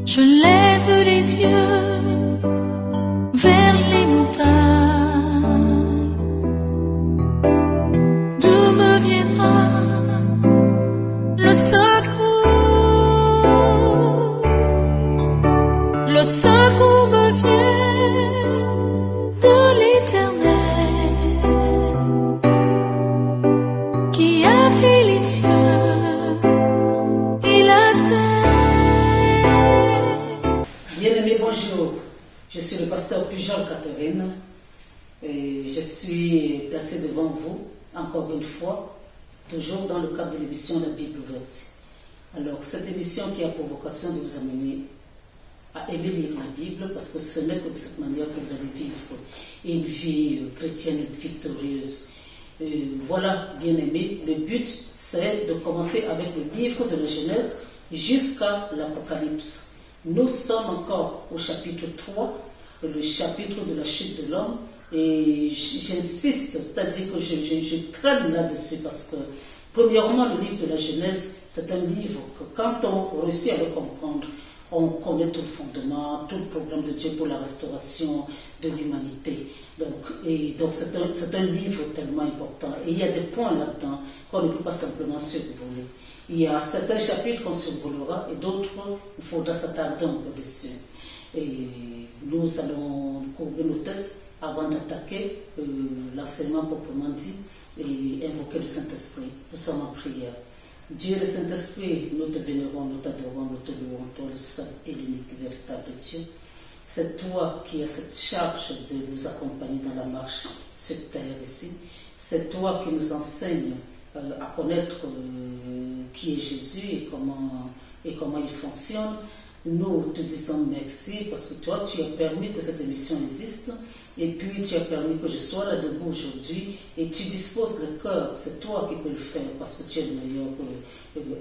Je lève les yeux vers les montagnes. D'où me viendra le secours? Le secours me vient de l'Éternel qui a fait les cieux et la terre. Bien-aimés, bonjour. Je suis le pasteur Pujol Catherine et je suis placé devant vous encore une fois, toujours dans le cadre de l'émission La Bible ouverte. Alors, cette émission qui a pour vocation de vous amener à aimer lire la Bible, parce que ce n'est que de cette manière que vous allez vivre une vie chrétienne victorieuse. Voilà, bien-aimés, le but, c'est de commencer avec le livre de la Genèse jusqu'à l'Apocalypse. Nous sommes encore au chapitre 3, le chapitre de la chute de l'homme, et j'insiste, c'est-à-dire que je traîne là-dessus parce que, premièrement, le livre de la Genèse, c'est un livre que quand on réussit à le comprendre, on connaît tout le fondement, tout le programme de Dieu pour la restauration de l'humanité. Donc c'est un livre tellement important. Et il y a des points là-dedans qu'on ne peut pas simplement survoler. Il y a certains chapitres qu'on survolera et d'autres, il faudra s'attarder un peu dessus. Et nous allons couvrir nos textes avant d'attaquer l'enseignement proprement dit et invoquer le Saint-Esprit. Nous sommes en prière. Dieu le Saint-Esprit, nous te vénérons, nous t'adorons, nous te louons, toi le seul et l'unique véritable Dieu. C'est toi qui as cette charge de nous accompagner dans la marche sur terre ici. C'est toi qui nous enseignes à connaître qui est Jésus et comment il fonctionne. Nous te disons merci parce que toi, tu as permis que cette émission existe et puis tu as permis que je sois là debout aujourd'hui et tu disposes le cœur. C'est toi qui peux le faire parce que tu es le meilleur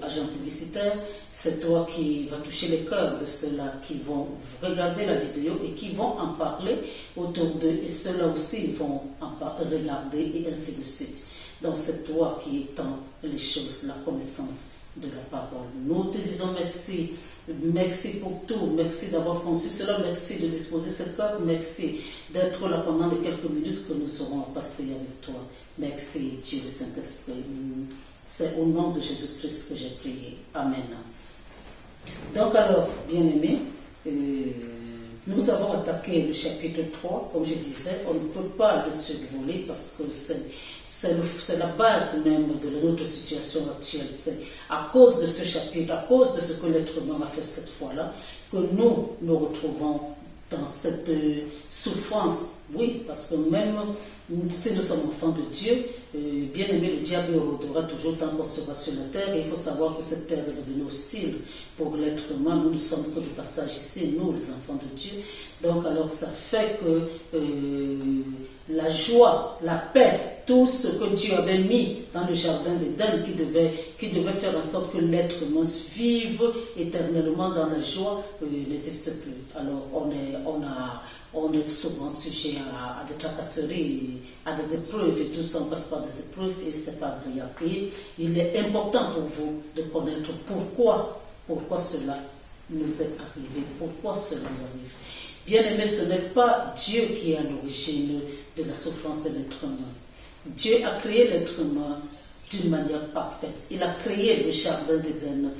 agent publicitaire. C'est toi qui vas toucher les cœurs de ceux-là qui vont regarder la vidéo et qui vont en parler autour d'eux et ceux-là aussi vont regarder et ainsi de suite. Donc c'est toi qui étends les choses, la connaissance de la parole. Nous te disons merci. Merci pour tout, merci d'avoir conçu cela, merci de disposer cette cœur, merci d'être là pendant les quelques minutes que nous aurons à passer avec toi. Merci Dieu le Saint-Esprit. C'est au nom de Jésus-Christ que j'ai prié. Amen. Donc alors, bien-aimés, nous avons attaqué le chapitre 3, comme je disais, on ne peut pas le survoler parce que c'est la base même de notre situation actuelle. C'est à cause de ce chapitre, à cause de ce que l'être humain a fait cette fois-là, que nous nous retrouvons dans cette souffrance. Oui, parce que même si nous sommes enfants de Dieu, bien aimé, le diable rôdera toujours tant qu'on sera sur la terre. Et il faut savoir que cette terre est devenue hostile pour l'être humain. Nous ne sommes que de passage ici, nous, les enfants de Dieu. Donc, alors, ça fait que la joie, la paix, tout ce que Dieu avait mis dans le jardin d'Éden, qui devait faire en sorte que l'être humain vive éternellement dans la joie, n'existe plus. Alors, on est souvent sujet à des tracasseries, à des épreuves et tout ça, on passe par des épreuves et c'est pas agréable. Et il est important pour vous de connaître pourquoi cela nous est arrivé, pourquoi cela nous arrive. Bien aimé, ce n'est pas Dieu qui est à l'origine de la souffrance de l'être humain. Dieu a créé l'être humain d'une manière parfaite. Il a créé le jardin d'Éden.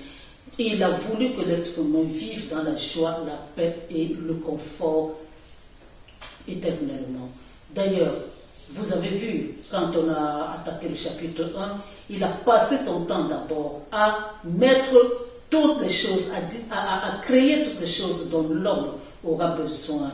Il a voulu que l'être humain vive dans la joie, la paix et le confort éternellement. D'ailleurs, vous avez vu, quand on a attaqué le chapitre 1, il a passé son temps d'abord à mettre toutes les choses, à créer toutes les choses dont l'homme aura besoin.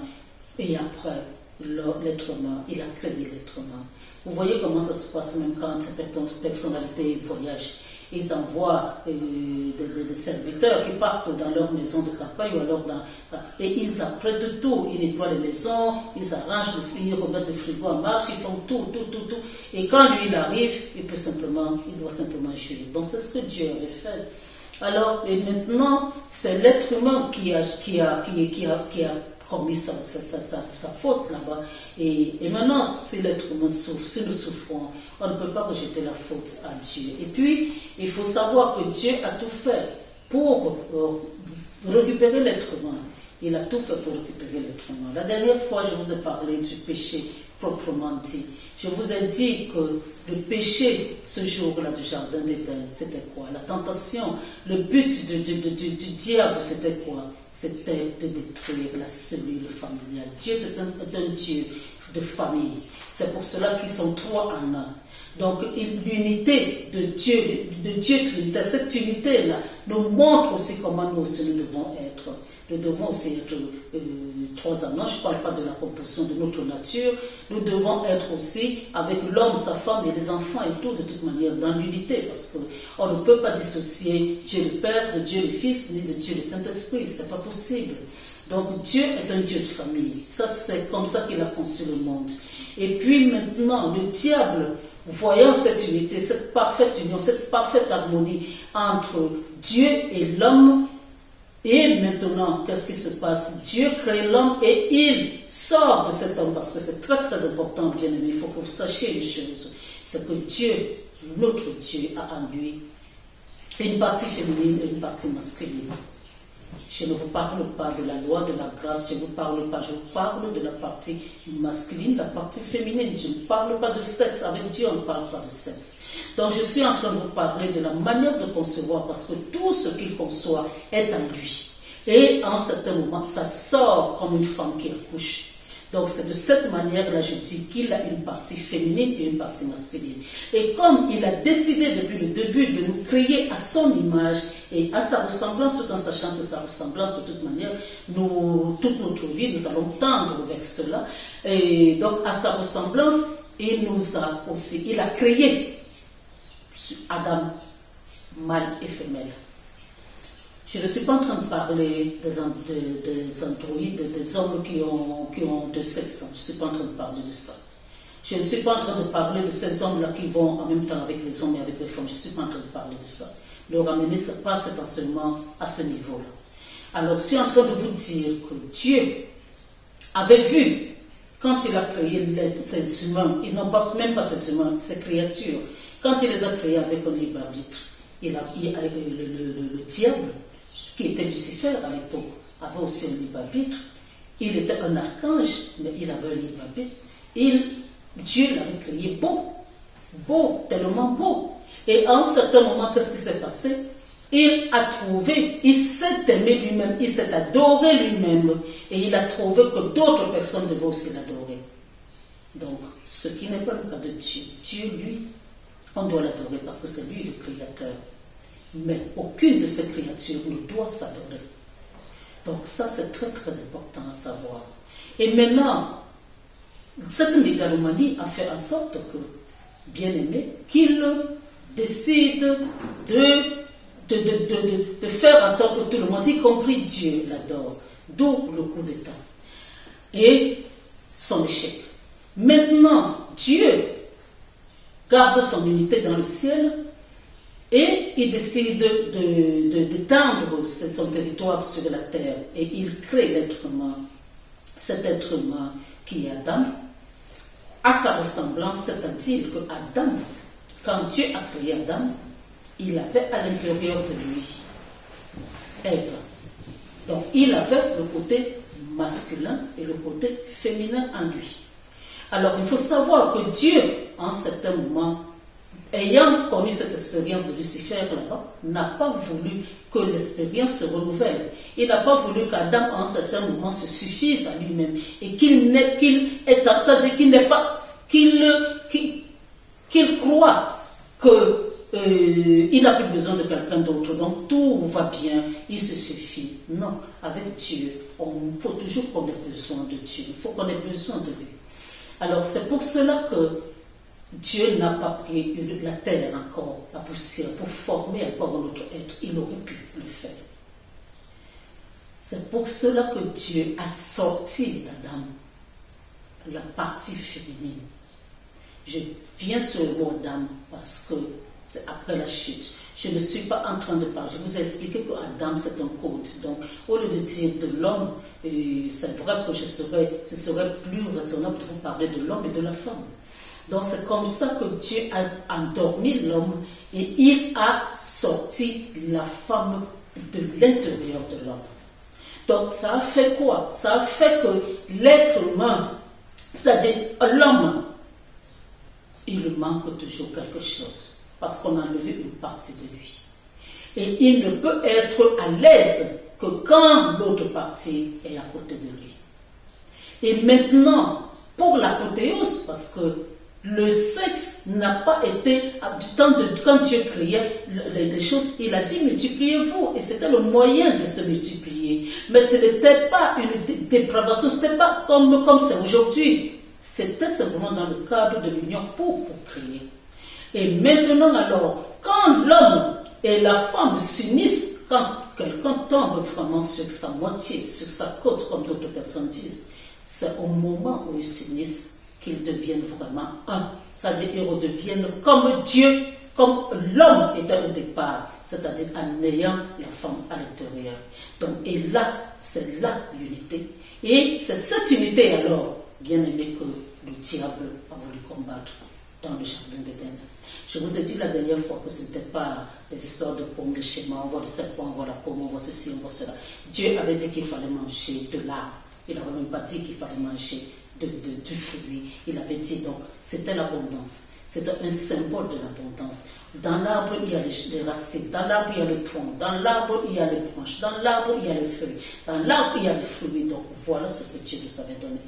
Et après, l'être humain, il a créé l'être humain. Vous voyez comment ça se passe même quand cette personnalité voyage. Ils envoient des serviteurs qui partent dans leur maison de campagne ou alors et ils apprêtent tout. Ils nettoient les maisons, ils arrangent le frigo, ils remettent le frigo en marche, ils font tout. Et quand lui il arrive, il doit simplement jouir. Donc c'est ce que Dieu avait fait. Alors, et maintenant, c'est l'être humain qui a commis sa faute là-bas. Et maintenant, si l'être humain souffre, si nous souffrons, on ne peut pas rejeter la faute à Dieu. Et puis, il faut savoir que Dieu a tout fait pour récupérer l'être humain. Il a tout fait pour récupérer l'être humain. La dernière fois, je vous ai parlé du péché proprement dit. Je vous ai dit que le péché, ce jour-là du jardin d'Éden, c'était quoi? La tentation, le but du diable, c'était quoi? C'était de détruire la cellule familiale. Dieu est un Dieu de famille. C'est pour cela qu'ils sont trois en un. Donc l'unité de Dieu Trinitaire, cette unité-là nous montre aussi comment nous aussi nous devons être. Nous devons aussi être trois âmes. Je ne parle pas de la composition de notre nature. Nous devons être aussi avec l'homme, sa femme et les enfants et tout, de toute manière, dans l'unité. Parce qu'on ne peut pas dissocier Dieu le Père de Dieu le Fils, ni de Dieu le Saint-Esprit. Ce n'est pas possible. Donc Dieu est un Dieu de famille. Ça, c'est comme ça qu'il a conçu le monde. Et puis maintenant, le diable, voyant cette unité, cette parfaite union, cette parfaite harmonie entre Dieu et l'homme, et maintenant, qu'est-ce qui se passe? Dieu crée l'homme et il sort de cet homme, parce que c'est très très important, bien aimé, il faut que vous sachiez une chose, c'est que Dieu, notre Dieu, a en lui une partie féminine et une partie masculine. Je ne vous parle pas de la loi, de la grâce, je ne vous parle pas, je vous parle de la partie masculine, la partie féminine. Je ne parle pas de sexe, avec Dieu on ne parle pas de sexe. Donc je suis en train de vous parler de la manière de concevoir, parce que tout ce qu'il conçoit est en lui. Et en certain moment, ça sort comme une femme qui accouche. Donc c'est de cette manière-là, je dis qu'il a une partie féminine et une partie masculine. Et comme il a décidé depuis le début de nous créer à son image et à sa ressemblance, tout en sachant que sa ressemblance, de toute manière, toute notre vie, nous allons tendre vers cela. Et donc à sa ressemblance, il a créé Adam, mâle et femelle. Je ne suis pas en train de parler des androïdes, des hommes qui ont deux sexes. Je ne suis pas en train de parler de ça. Je ne suis pas en train de parler de ces hommes-là qui vont en même temps avec les hommes et avec les femmes. Je ne suis pas en train de parler de ça. Ne ramenez pas cet enseignement à ce niveau-là. Alors, je suis en train de vous dire que Dieu avait vu, quand il a créé ces humains, ils n'ont pas, même pas ces humains, ces créatures, quand il les a créés avec un libre arbitre, le diable, qui était Lucifer à l'époque, avait aussi un libre arbitre. Il était un archange, mais il avait un libre arbitre. Dieu l'avait créé beau, tellement beau. Et à un certain moment, qu'est-ce qui s'est passé? Il s'est aimé lui-même, il s'est adoré lui-même, et il a trouvé que d'autres personnes devaient aussi l'adorer. Donc, ce qui n'est pas le cas de Dieu. Dieu, lui, on doit l'adorer parce que c'est lui le créateur. Mais aucune de ces créatures ne doit s'adorer. Donc ça, c'est très très important à savoir. Et maintenant, cette mégalomanie a fait en sorte que, bien aimé, qu'il décide de faire en sorte que tout le monde, y compris Dieu, l'adore. D'où le coup d'État. Et son échec. Maintenant, Dieu garde son unité dans le ciel et il décide d'étendre son territoire sur la terre et il crée l'être humain, cet être humain qui est Adam, à sa ressemblance, c'est-à-dire que Adam, quand Dieu a créé Adam, il avait à l'intérieur de lui Ève. Donc il avait le côté masculin et le côté féminin en lui. Alors il faut savoir que Dieu, en un certain moment, ayant connu cette expérience de Lucifer là-bas, n'a pas voulu que l'expérience se renouvelle. Il n'a pas voulu qu'Adam, en un certain moment, se suffise à lui-même et qu'il croit qu'il n'a plus besoin de quelqu'un d'autre, donc tout va bien, il se suffit. Non, avec Dieu, il faut toujours qu'on ait besoin de Dieu, il faut qu'on ait besoin de lui. Alors c'est pour cela que Dieu n'a pas pris la terre encore, la poussière, pour former encore un autre être. Il aurait pu le faire. C'est pour cela que Dieu a sorti d'Adam la partie féminine. Je viens sur le mot Adam parce que c'est après la chute. Je ne suis pas en train de parler. Je vous ai expliqué que Adam, c'est un code. Donc, au lieu de dire de l'homme, c'est vrai que ce serait plus raisonnable de vous parler de l'homme et de la femme. Donc, c'est comme ça que Dieu a endormi l'homme et il a sorti la femme de l'intérieur de l'homme. Donc, ça a fait quoi? Ça a fait que l'être humain, c'est-à-dire l'homme, il lui manque toujours quelque chose parce qu'on a enlevé une partie de lui. Et il ne peut être à l'aise que quand l'autre partie est à côté de lui. Et maintenant, pour l'apothéose, parce que le sexe n'a pas été, du temps de quand Dieu créait les choses, il a dit multipliez-vous, et c'était le moyen de se multiplier. Mais ce n'était pas une dépravation, ce n'était pas comme c'est aujourd'hui. C'était simplement dans le cadre de l'union pour créer. Et maintenant alors, quand l'homme et la femme s'unissent, quand quelqu'un tombe vraiment sur sa moitié, sur sa côte, comme d'autres personnes disent, c'est au moment où ils s'unissent qu'ils deviennent vraiment un. C'est-à-dire qu'ils redeviennent comme Dieu, comme l'homme était au départ, c'est-à-dire en ayant la femme à l'intérieur. Donc, et là, c'est là l'unité. Et c'est cette unité alors, bien aimé, que le diable a voulu combattre dans le jardin d'Éden. Je vous ai dit la dernière fois que ce n'était pas les histoires de pommes, les schémas, on voit le serpent, on voit la pomme, on voit ceci, on voit cela. Dieu avait dit qu'il fallait manger de l'arbre. Il n'avait même pas dit qu'il fallait manger du fruit. Il avait dit donc, c'était l'abondance. C'était un symbole de l'abondance. Dans l'arbre, il y a les racines. Dans l'arbre, il y a le tronc. Dans l'arbre, il y a les branches. Dans l'arbre, il y a les feuilles. Dans l'arbre, il y a les fruits. Donc, voilà ce que Dieu nous avait donné.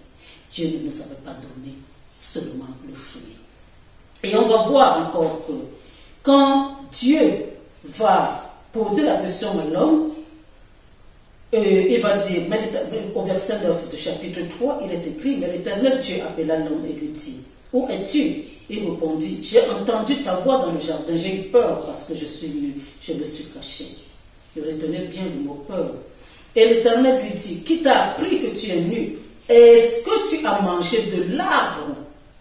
Dieu ne nous avait pas donné seulement le fruit. Et on va voir encore que quand Dieu va poser la question à l'homme, il va dire, au verset 9 du chapitre 3, il est écrit, mais l'Éternel Dieu appela l'homme et lui dit, où es-tu? Il répondit, j'ai entendu ta voix dans le jardin, j'ai eu peur parce que je suis nu, je me suis caché. Il retenait bien le mot peur. Et l'Éternel lui dit, qui t'a appris que tu es nu? Est-ce que tu as mangé de l'arbre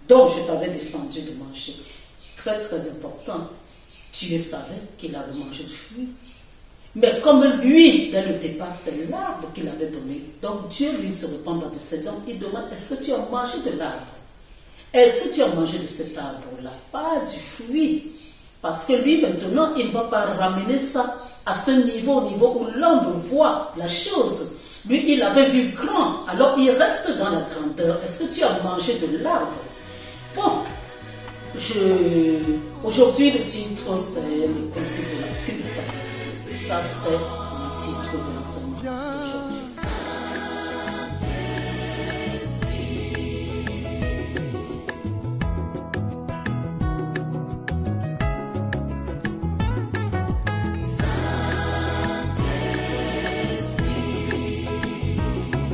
dont je t'avais défendu de manger? Très très important. Dieu savait qu'il avait mangé du fruit. Mais comme lui, dès le départ, c'est l'arbre qu'il avait donné. Donc Dieu lui se répand de ses dons. Il demande, est-ce que tu as mangé de l'arbre? Est-ce que tu as mangé de cet arbre-là? Pas du fruit. Parce que lui, maintenant, il ne va pas ramener ça à ce niveau, au niveau où l'homme voit la chose. Lui, il avait vu grand, alors il reste dans la grandeur. Est-ce que tu as mangé de l'arbre? Bon, aujourd'hui, le titre, c'est le principe de la culpabilité. Ça, c'est le titre de l'enseignement d'aujourd'hui.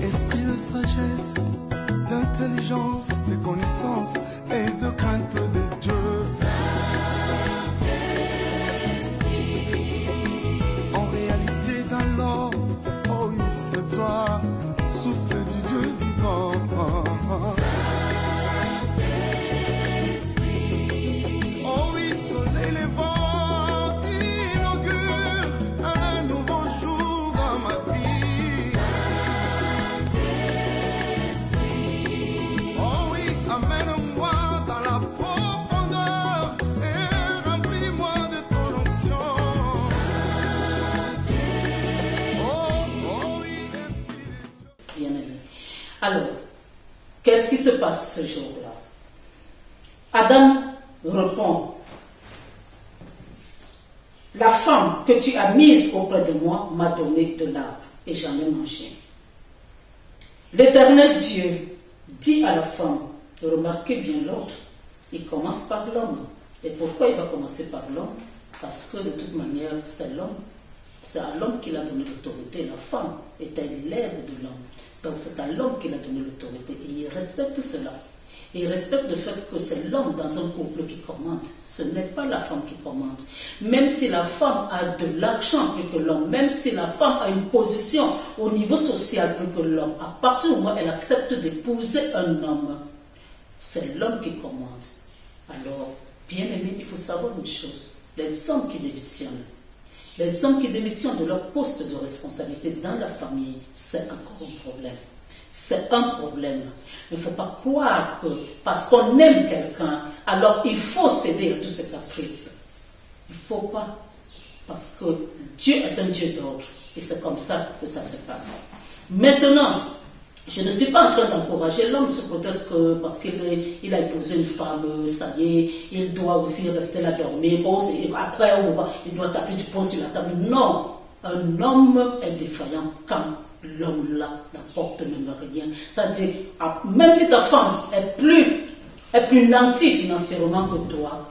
Esprit de sagesse, d'intelligence, de connaissance et de crainte de Dieu. Oh oui, c'est toi, souffle du Dieu vivant. Oh oui, soleil levant, inaugure un nouveau jour dans ma vie. Oh oui, amène-moi dans la profondeur et remplis-moi de ton onction. Bien-aimé. Alors, qu'est-ce qui se passe ce jour-là? Adam répond, la femme que tu as mise auprès de moi m'a donné de l'arbre et j'en ai mangé. L'Éternel Dieu dit à la femme, remarquez bien l'ordre, il commence par l'homme. Et pourquoi il va commencer par l'homme? Parce que de toute manière, c'est l'homme. C'est à l'homme qu'il a donné l'autorité. La femme était l'aide de l'homme. Donc c'est à l'homme qu'il a donné l'autorité. Et il respecte cela. Et il respecte le fait que c'est l'homme dans un couple qui commande. Ce n'est pas la femme qui commande. Même si la femme a de l'argent plus que l'homme, même si la femme a une position au niveau social plus que l'homme, à partir du moment où elle accepte d'épouser un homme, c'est l'homme qui commande. Alors, bien aimé, il faut savoir une chose. les hommes qui démissionnent. Les hommes qui démissionnent de leur poste de responsabilité dans la famille, c'est encore un problème. C'est un problème. Il ne faut pas croire que parce qu'on aime quelqu'un, alors il faut céder à tous ses caprices. Il ne faut pas. Parce que Dieu est un Dieu d'ordre. Et c'est comme ça que ça se passe. Maintenant, je ne suis pas en train d'encourager l'homme sous prétexte que parce qu'il a épousé une femme, ça y est, il doit aussi rester là dormir. Après, il doit taper du poing sur la table. Non, un homme est défaillant quand l'homme là n'apporte même rien. C'est-à-dire, même si ta femme est plus nantie financièrement que toi,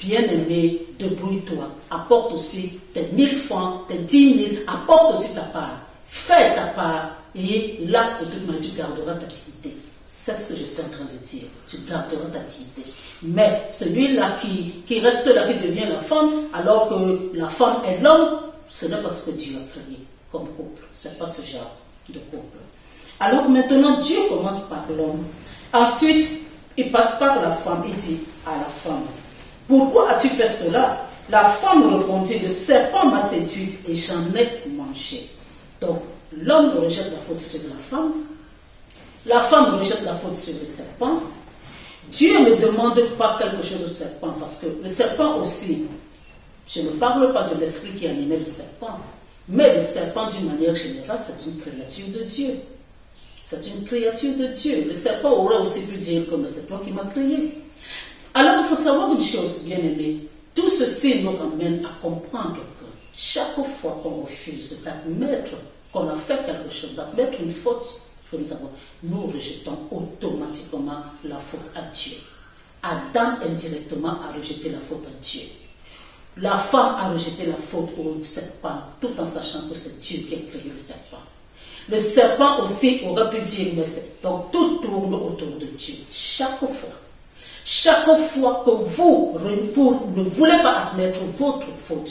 bien-aimé, débrouille-toi. Apporte aussi tes 1000 francs, tes 10 000, apporte aussi ta part. Fais ta part et là, de toute manière, tu garderas ta dignité. C'est ce que je suis en train de dire. Tu garderas ta dignité. Mais celui-là qui reste là, qui devient la femme, alors que la femme est l'homme, ce n'est pas ce que Dieu a créé comme couple. Ce n'est pas ce genre de couple. Alors maintenant, Dieu commence par l'homme. Ensuite, il passe par la femme. Il dit à la femme, pourquoi as-tu fait cela? La femme répondit, le serpent m'a séduite et j'en ai mangé. Donc, l'homme rejette la faute sur la femme rejette la faute sur le serpent. Dieu ne demande pas quelque chose au serpent, parce que le serpent aussi, je ne parle pas de l'esprit qui animait le serpent, mais le serpent d'une manière générale, c'est une créature de Dieu. C'est une créature de Dieu. Le serpent aurait aussi pu dire que c'est toi qui m'as créé. Alors il faut savoir une chose, bien aimé, tout ceci nous ramène à comprendre que chaque fois qu'on refuse d'admettre qu'on a fait quelque chose, d'admettre une faute que nous avons, nous rejetons automatiquement la faute à Dieu. Adam indirectement a rejeté la faute à Dieu. La femme a rejeté la faute au serpent, tout en sachant que c'est Dieu qui a créé le serpent. Le serpent aussi aurait pu dire, mais donc tout tourne autour de Dieu. Chaque fois que vous ne voulez pas admettre votre faute,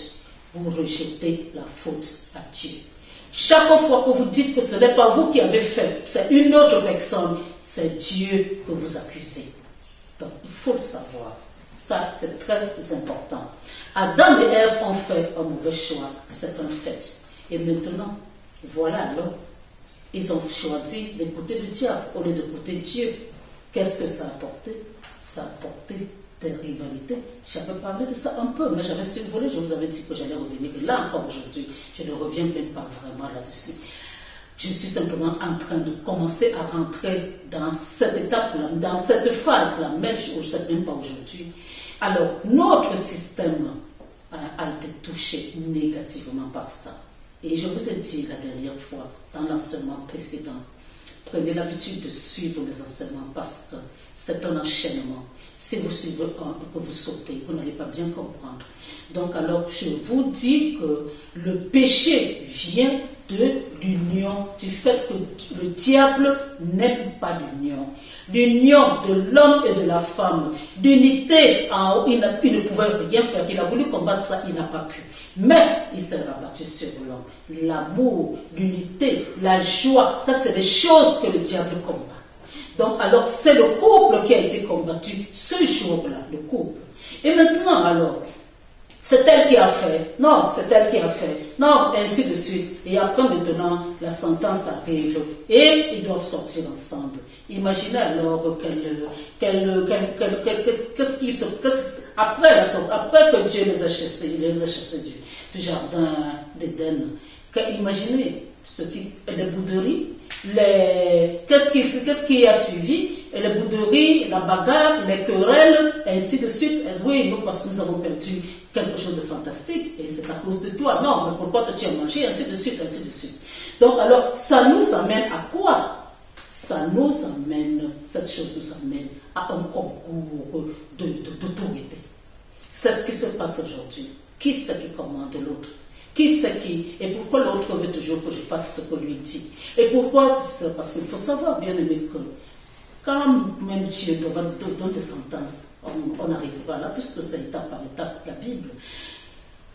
vous rejetez la faute à Dieu. Chaque fois que vous dites que ce n'est pas vous qui avez fait, c'est une autre personne, c'est Dieu que vous accusez. Donc il faut le savoir. Ça, c'est très important. Adam et Ève ont fait un mauvais choix, c'est un fait. Et maintenant, voilà alors, ils ont choisi d'écouter le diable au lieu d'écouter Dieu. Qu'est-ce que ça a apporté? Ça a apporté des rivalités. J'avais parlé de ça un peu, mais j'avais survolé, je vous avais dit que j'allais revenir. Et là encore aujourd'hui, je ne reviens même pas vraiment là-dessus. Je suis simplement en train de commencer à rentrer dans cette étape-là, dans cette phase-là, même je ne sais même pas aujourd'hui. Alors, notre système a été touché négativement par ça. Et je vous ai dit la dernière fois, dans l'enseignement précédent, prenez l'habitude de suivre les enseignements parce que c'est un enchaînement. Si vous suivez un et que vous sautez, vous n'allez pas bien comprendre. Donc alors, je vous dis que le péché vient de l'union, du fait que le diable n'aime pas l'union. L'union de l'homme et de la femme, l'unité en haut, il ne pouvait rien faire. Il a voulu combattre ça, il n'a pas pu. Mais il s'est rabattu sur l'homme. L'amour, l'unité, la joie, ça c'est des choses que le diable combat. Donc alors c'est le couple qui a été combattu ce jour-là, le couple. Et maintenant alors, c'est elle qui a fait, non, c'est elle qui a fait, non, ainsi de suite. Et après maintenant, la sentence arrive et ils doivent sortir ensemble. Imaginez alors qu'est-ce qui se passe après que Dieu les a chassés, du jardin d'Éden. Imaginez les bouderies, qu'est-ce qui a suivi, et les bouderies, la bagarre, les querelles, ainsi de suite. Oui, nous, parce que nous avons perdu quelque chose de fantastique, et c'est à cause de toi. Non, mais pourquoi tu as mangé, ainsi de suite, ainsi de suite. Donc alors, ça nous amène à quoi? Cette chose nous amène à un concours d'autorité. C'est ce qui se passe aujourd'hui. Qui c'est qui commande l'autre? Qui c'est qui? Et pourquoi l'autre veut toujours que je fasse ce qu'on lui dit? Et pourquoi? C'est parce qu'il faut savoir, bien aimé, que quand même Dieu donne des sentences, on n'arrivera là, puisque c'est étape par étape la Bible.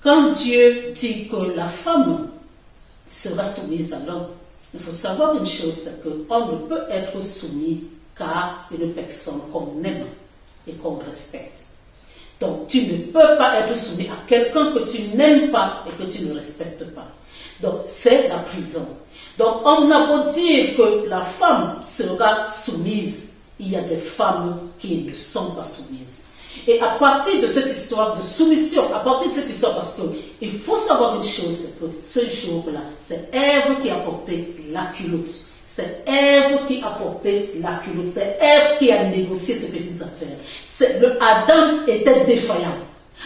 Quand Dieu dit que la femme sera soumise à l'homme, il faut savoir une chose, c'est qu'on ne peut être soumis qu'à une personne qu'on aime et qu'on respecte. Donc, tu ne peux pas être soumis à quelqu'un que tu n'aimes pas et que tu ne respectes pas. Donc, c'est la prison. Donc, on a beau dire que la femme sera soumise, il y a des femmes qui ne sont pas soumises. Et à partir de cette histoire de soumission, à partir de cette histoire, parce qu'il faut savoir une chose, c'est que ce jour-là, c'est Ève qui a porté la culotte. C'est Ève qui a porté la culotte. C'est Ève qui a négocié ces petites affaires. Adam était défaillant.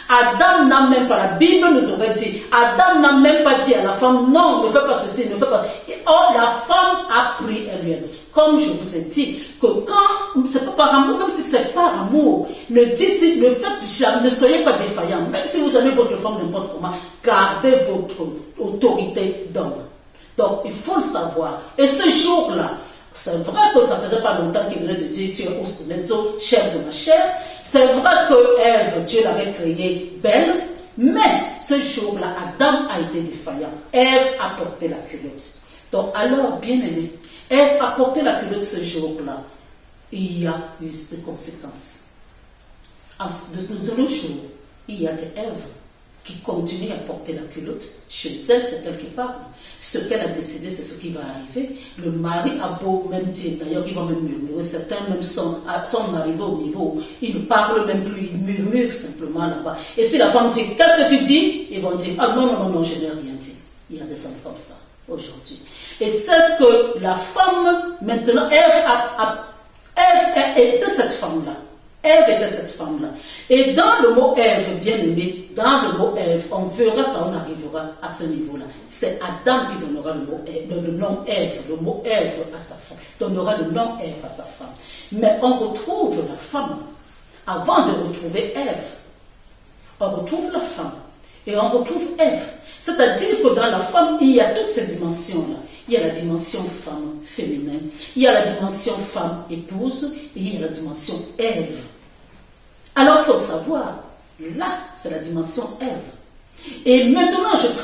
Adam n'a même pas, la Bible nous aurait dit, Adam n'a même pas dit à la femme, non, ne fais pas ceci, ne fais pas. Or, la femme a pris, elle lui a dit, comme je vous ai dit, que quand, c'est pas par amour, même si c'est par amour, ne faites jamais, ne soyez pas défaillant. Même si vous aimez votre femme n'importe comment, gardez votre autorité d'homme. Donc, il faut le savoir. Et ce jour-là, c'est vrai que ça faisait pas longtemps qu'il venait de dire, tu es os de mes os, chair de ma chair. C'est vrai que Ève, Dieu l'avait créée belle, mais ce jour-là, Adam a été défaillant. Ève a porté la culotte. Donc, alors, bien aimé, Ève a porté la culotte ce jour-là. Il y a eu des conséquences. De nos jours, il y a des Èves qui continuent à porter la culotte. Chez elle, c'est elle qui parle. Ce qu'elle a décidé, c'est ce qui va arriver. Le mari a beau même dire, d'ailleurs, il va même murmurer. Certains même sont arrivés au niveau où ils ne parlent même plus, ils murmurent simplement là-bas. Et si la femme dit, qu'est-ce que tu dis? Ils vont dire, ah non, je n'ai rien dit. Il y a des hommes comme ça aujourd'hui. Et c'est ce que la femme, maintenant, Ève était cette femme-là. Ève était cette femme-là. Et dans le mot Ève, bien aimé, dans le mot Ève, on verra ça, on arrivera à ce niveau-là. C'est Adam qui donnera le nom Ève, le mot Ève à sa femme, donnera le nom Ève à sa femme. Mais on retrouve la femme. Avant de retrouver Ève, on retrouve la femme. Et on retrouve Ève. C'est-à-dire que dans la femme, il y a toutes ces dimensions-là. Il y a la dimension femme féminine, il y a la dimension femme épouse, et il y a la dimension Ève. Alors il faut savoir, là, c'est la dimension Ève. Et maintenant, je vais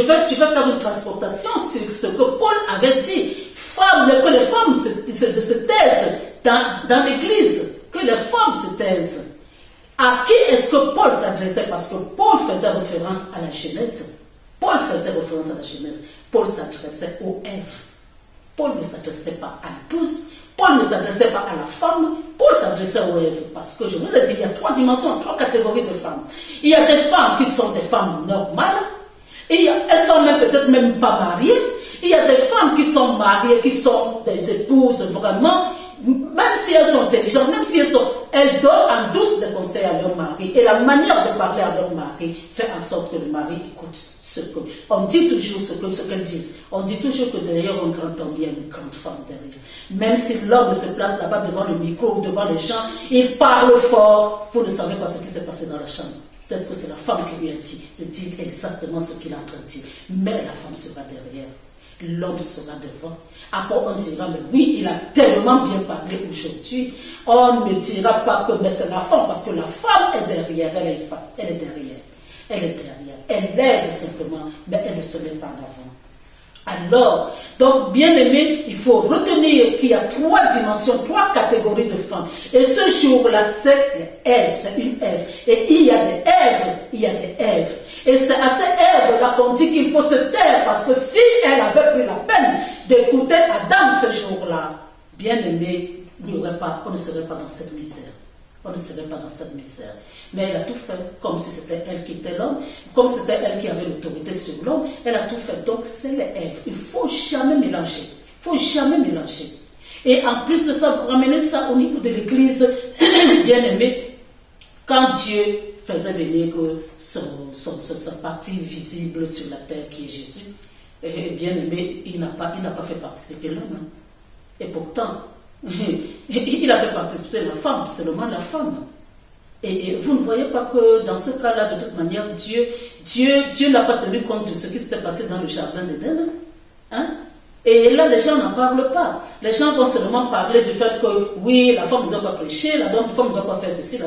faire une transportation sur ce que Paul avait dit. Que les femmes se taisent dans l'Église, que les femmes se taisent. À qui est-ce que Paul s'adressait? Parce que Paul faisait référence à la Genèse. Paul s'adressait aux Èves. Paul ne s'adressait pas à l'épouse. Paul ne s'adressait pas à la femme. Paul s'adressait aux Èves. Parce que je vous ai dit, il y a 3 dimensions, 3 catégories de femmes. Il y a des femmes qui sont des femmes normales. Elles sont peut-être même pas mariées. Il y a des femmes qui sont mariées, qui sont des épouses vraiment. Même si elles sont intelligentes, même si elles donnent en douce des conseils à leur mari. Et la manière de parler à leur mari fait en sorte que le mari écoute ce que... On dit toujours ce qu'elles disent. On dit toujours que derrière un grand homme, il y a une grande femme derrière. Même si l'homme se place là-bas devant le micro ou devant les gens, il parle fort. Vous ne savez pas ce qui s'est passé dans la chambre. Peut-être que c'est la femme qui lui a dit de dire exactement ce qu'il est en train de dire. Mais la femme sera derrière. L'homme sera devant. Après, on dira, mais oui, il a tellement bien parlé aujourd'hui. On ne dira pas que mais c'est la femme, parce que la femme est derrière, elle est face, elle est derrière. Elle est derrière. Elle aide simplement, mais elle ne se met pas en avant. Alors, donc, bien aimé, il faut retenir qu'il y a 3 dimensions, 3 catégories de femmes. Et ce jour-là, c'est Ève, c'est une Ève. Et il y a des Èves, il y a des Èves. Et c'est à ces Èves-là qu'on dit qu'il faut se taire, parce que si elle avait pris la peine d'écouter Adam ce jour-là, bien aimé, on ne serait pas dans cette misère. On ne serait pas dans cette misère. Mais elle a tout fait comme si c'était elle qui était l'homme, comme si c'était elle qui avait l'autorité sur l'homme. Elle a tout fait. Donc, c'est les Èves. Il ne faut jamais mélanger. Il ne faut jamais mélanger. Et en plus de ça, vous ramenez ça au niveau de l'Église, bien aimé, quand Dieu faisait venir sa partie visible sur la terre qui est Jésus, et bien aimé, il n'a pas fait participer l'homme. Et pourtant, il a fait participer la femme, seulement la femme. Et vous ne voyez pas que dans ce cas-là, de toute manière, Dieu n'a pas tenu compte de ce qui s'était passé dans le jardin d'Éden. Hein? Et là, les gens n'en parlent pas. Les gens vont seulement parler du fait que, oui, la femme ne doit pas prêcher, la femme ne doit pas faire ceci,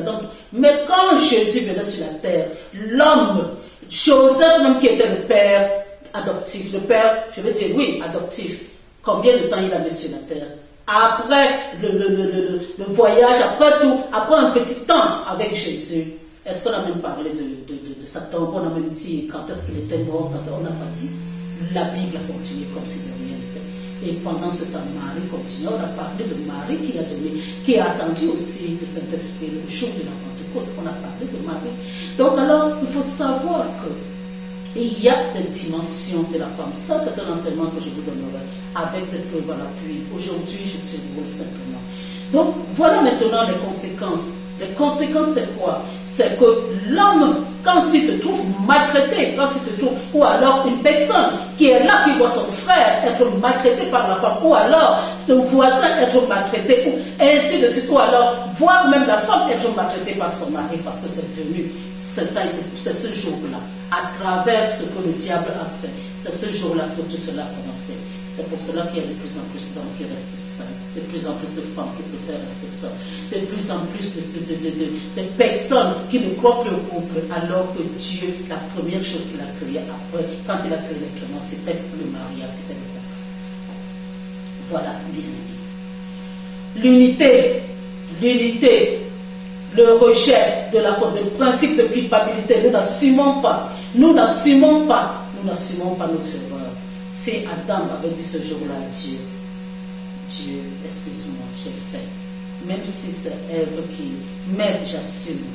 Mais quand Jésus venait sur la terre, l'homme, Joseph même qui était le père adoptif, le père, je veux dire, oui, adoptif, combien de temps il a mis sur la terre? après le voyage, après tout, après un petit temps avec Jésus, est-ce qu'on a même parlé de sa tombe? On a même dit quand est-ce qu'il était mort, quand on n'a pas dit. La Bible a continué comme si de rien n'était. Et pendant ce temps, Marie continue. On a parlé de Marie qui a attendu aussi le Saint-Esprit le jour de la Pentecôte. On a parlé de Marie. Donc alors, il faut savoir qu'il y a des dimensions de la femme. Ça, c'est un enseignement que je vous donnerai avec des preuves à l'appui. Aujourd'hui, je survole simplement. Donc, voilà maintenant les conséquences. Les conséquences, c'est quoi? C'est que l'homme, quand il se trouve maltraité, quand il se trouve, ou alors une personne qui est là, qui voit son frère être maltraité par la femme, ou alors le voisin être maltraité, ou ainsi de suite, ou alors voir même la femme être maltraitée par son mari, parce que c'est venu, c'est ce jour-là, à travers ce que le diable a fait, c'est ce jour-là que tout cela a commencé. C'est pour cela qu'il y a de plus en plus d'hommes qui restent seuls, de plus en plus de femmes qui préfèrent rester seules, de plus en plus de personnes qui ne croient plus au couple, alors que Dieu, la première chose qu'il a créée après, quand il a créé l'être humain, c'était le mariage, c'était le couple. Voilà, bien aimé. L'unité, le rejet de la faute, le principe de culpabilité, nous n'assumons pas nos erreurs. Si Adam avait dit ce jour-là à Dieu, excuse-moi, j'ai fait. Même si c'est Ève qui, mais j'assume.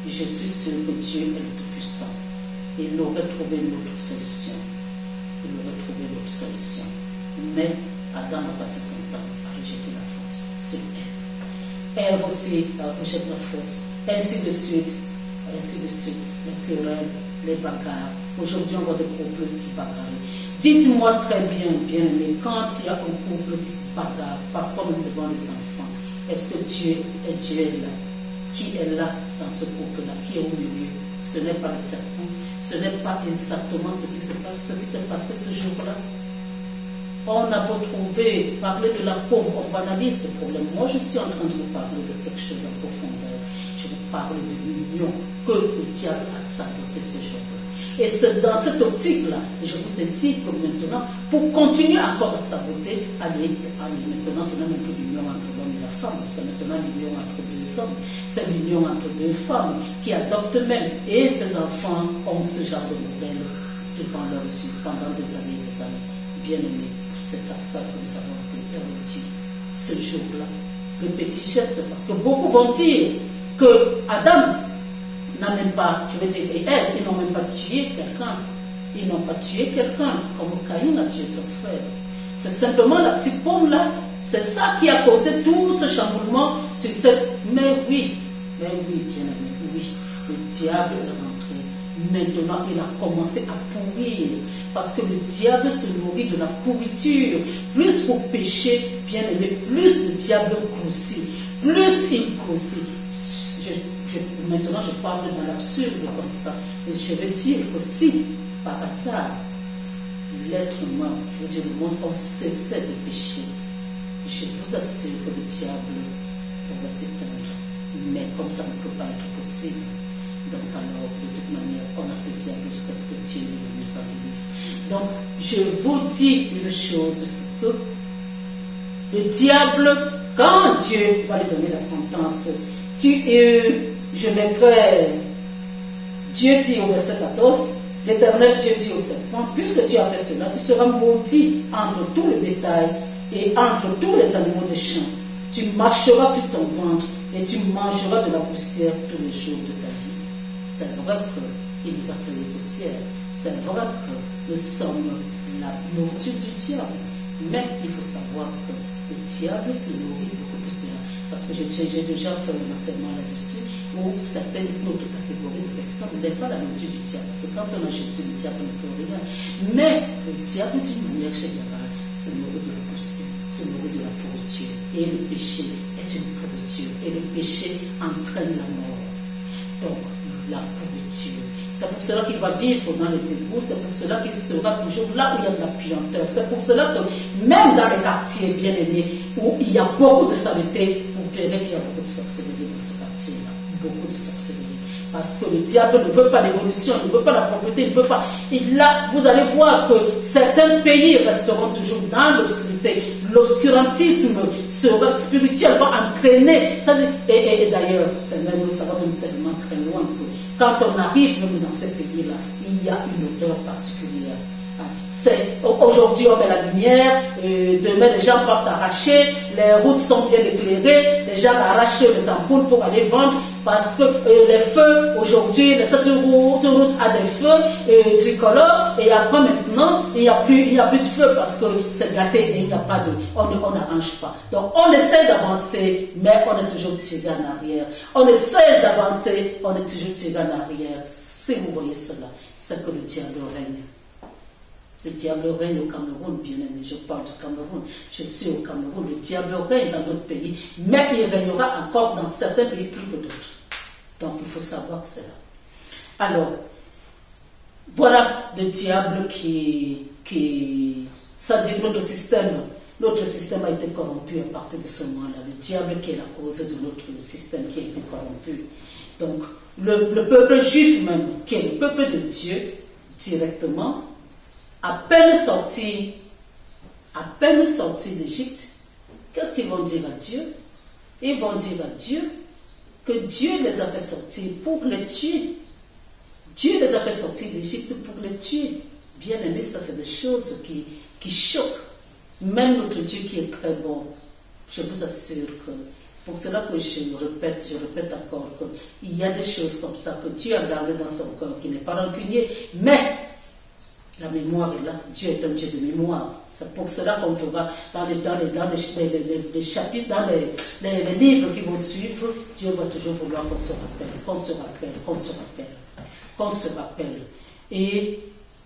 Je suis sûr que Dieu est le Tout-Puissant. Il aurait trouvé une autre solution. Mais Adam a passé son temps à rejeter la faute sur Ève. Ève aussi rejette la faute. Ainsi de suite. Les querelles, les bagarres. Aujourd'hui, on voit des couples qui bagarrent. Dites-moi très bien aimé, quand il y a un couple qui se bagarre, parfois même devant les enfants, est-ce que Dieu est là? Qui est là dans ce couple-là? Qui est au milieu? Ce n'est pas le serpent. Ce n'est pas exactement ce qui s'est passé ce jour-là. On a beau parler de la paume, on banalise le problème. Moi, je suis en train de vous parler de quelque chose en profondeur. Je vous parle de l'union que le diable a saboté ce jour-là. Et c'est dans cette optique-là, je vous ai dit que maintenant, pour continuer encore à saboter, maintenant, ce n'est même plus l'union entre l'homme et la femme, c'est maintenant l'union entre deux hommes, c'est l'union entre deux femmes qui adoptent même, et ces enfants ont ce genre de modèle devant leurs yeux pendant des années. Bien aimés, c'est à ça que nous avons été permis ce jour-là. Le petit geste, parce que beaucoup vont dire que Adam n'a même pas, je veux dire, et Ève, ils n'ont même pas tué quelqu'un. Ils n'ont pas tué quelqu'un, comme Caïn a tué son frère. C'est simplement la petite pomme là. C'est ça qui a causé tout ce chamboulement sur cette. Mais oui, bien aimé, oui. Le diable est rentré. Maintenant, il a commencé à pourrir. Parce que le diable se nourrit de la pourriture. Plus vous péchez, bien aimé, plus le diable grossit. Plus il grossit. Maintenant, je parle dans l'absurde comme ça. Et je veux dire que si, par hasard, l'être humain, je veux dire le monde, on cessait de pécher, je vous assure que le diable pourrait s'éteindre. Mais comme ça ne peut pas être possible, donc alors, de toute manière, on a ce diable jusqu'à ce que Dieu nous en délivre. Donc, je vous dis une chose, c'est que le diable, quand Dieu va lui donner la sentence, je mettrai, Dieu dit au verset 14, l'Éternel Dieu dit au serpent, puisque tu as fait cela, tu seras maudit entre tout le bétail et entre tous les animaux des champs. Tu marcheras sur ton ventre et tu mangeras de la poussière tous les jours de ta vie. C'est vrai qu'il nous a créé poussière. C'est vrai que nous sommes la nourriture du diable. Mais il faut savoir que le diable se nourrit beaucoup plus de rien. Parce que j'ai déjà fait un enseignement là-dessus, où certaines autres catégories de personnes n'est pas la nourriture du diable. Parce que quand on a Jésus, le diable ne peut rien. Mais le diable, d'une manière générale, se nourrit de la poussière, se nourrit de la pourriture. Et le péché est une pourriture. Et le péché entraîne la mort. Donc, la pourriture. C'est pour cela qu'il va vivre dans les égouts, c'est pour cela qu'il sera toujours là où il y a de la puanteur. C'est pour cela que même dans les quartiers bien aimés, où il y a beaucoup de saleté, vous verrez qu'il y a beaucoup de sorcellerie dans ce quartier-là. Beaucoup de sorcellerie. Parce que le diable ne veut pas l'évolution, il ne veut pas la propreté, il ne veut pas. Vous allez voir que certains pays resteront toujours dans l'obscurité. l'obscurantisme spirituel va entraîner. Et d'ailleurs, ça va même tellement très loin que quand on arrive même dans ces pays-là, il y a une odeur particulière. Aujourd'hui on met la lumière, demain les gens partent arracher, les routes sont bien éclairées, les gens arrachent les ampoules pour aller vendre parce que les feux, aujourd'hui, cette route a des feux tricolores et après maintenant, il n'y a plus de feu parce que c'est gâté et il n'y a pas de... On n'arrange pas. Donc on essaie d'avancer, mais on est toujours tiré en arrière. On essaie d'avancer, on est toujours tiré en arrière. Si vous voyez cela, c'est que le diable règne. Le diable règne au Cameroun, bien aimé, je parle du Cameroun, je suis au Cameroun, le diable règne dans d'autres pays, mais il régnera encore dans certains pays plus que d'autres. Donc il faut savoir cela. Alors, voilà le diable ça dit notre système a été corrompu à partir de ce moment-là. Le diable qui est la cause de notre système qui a été corrompu. Donc, le peuple juif même, qui est le peuple de Dieu, directement, à peine sortis d'Égypte, qu'est-ce qu'ils vont dire à Dieu? Ils vont dire à Dieu que Dieu les a fait sortir pour les tuer. Dieu les a fait sortir d'Égypte pour les tuer. Bien aimé, ça c'est des choses qui choquent. Même notre Dieu qui est très bon, je vous assure que, pour cela que je répète encore qu'il y a des choses comme ça que Dieu a gardé dans son cœur, qui n'est pas rancunier, mais la mémoire est là. Dieu est un Dieu de mémoire. C'est pour cela qu'on verra dans les chapitres, dans les livres qui vont suivre, Dieu va toujours vouloir qu'on se rappelle. Et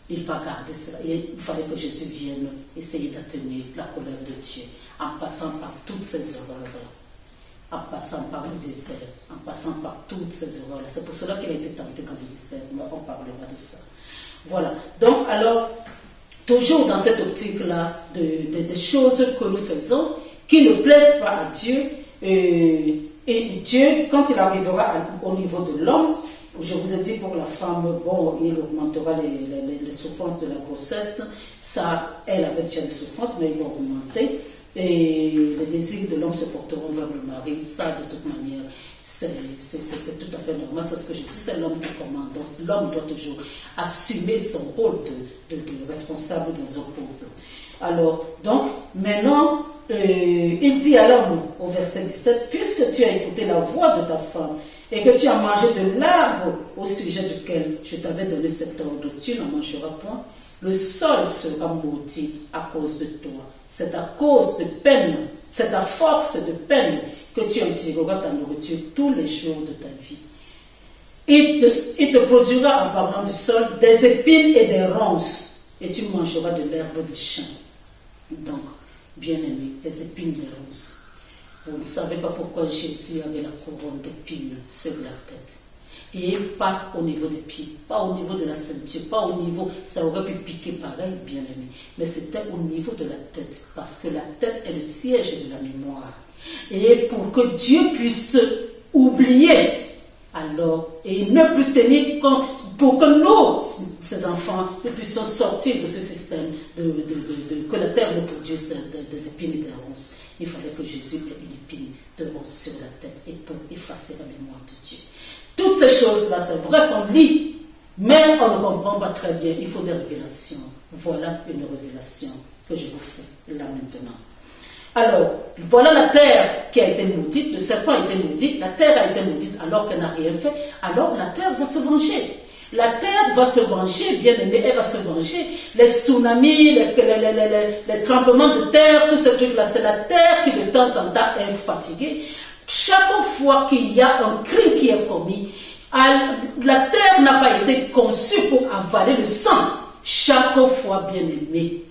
il va garder cela. Et il fallait que Jésus vienne essayer d'atténuer la colère de Dieu en passant par toutes ces horreurs-là, en passant par le désert, en passant par toutes ces horreurs-là. C'est pour cela qu'il a été tenté dans le désert. Mais on parlera de ça. Voilà. Donc, alors, toujours dans cette optique-là des choses que nous faisons qui ne plaisent pas à Dieu, et Dieu, quand il arrivera au niveau de l'homme, je vous ai dit pour la femme, bon, il augmentera les souffrances de la grossesse. Ça, elle avait déjà des souffrances, mais ils vont augmenter. Et les désirs de l'homme se porteront vers le mari. Ça, de toute manière, c'est tout à fait normal. C'est ce que je dis, c'est l'homme qui commande. Donc, l'homme doit toujours assumer son rôle de responsable dans un couple. Alors, donc, maintenant, il dit à l'homme, au verset 17, puisque tu as écouté la voix de ta femme, et que tu as mangé de l'arbre au sujet duquel je t'avais donné cet ordre, tu n'en mangeras point, le sol sera maudit à cause de toi. C'est à cause de peine, c'est à force de peine que tu en tireras ta nourriture tous les jours de ta vie. Il te produira, en parlant du sol, des épines et des ronces, et tu mangeras de l'herbe des champs. Donc, bien aimé, les épines et les ronces. Vous ne savez pas pourquoi Jésus avait la couronne d'épines sur la tête. Et pas au niveau des pieds, pas au niveau de la ceinture, pas au niveau, ça aurait pu piquer pareil, bien aimé. Mais c'était au niveau de la tête, parce que la tête est le siège de la mémoire. Et pour que Dieu puisse oublier, alors, et ne plus tenir compte, pour que nous, ces enfants, nous puissions sortir de ce système, que la terre nous produise des épines et des ronces. Il fallait que Jésus ait une épine de ronce sur la tête et pour effacer la mémoire de Dieu. Toutes ces choses-là, c'est vrai qu'on lit, mais on ne comprend pas très bien. Il faut des révélations. Voilà une révélation que je vous fais là maintenant. Alors, voilà la terre qui a été maudite, le serpent a été maudit, la terre a été maudite alors qu'elle n'a rien fait. Alors la terre va se venger. La terre va se venger, bien aimé, elle va se venger. Les tsunamis, les tremblements de terre, tout ce truc-là, c'est la terre qui de temps en temps est fatiguée. Chaque fois qu'il y a un crime qui est commis, la terre n'a pas été conçue pour avaler le sang. Chaque fois, bien aimé,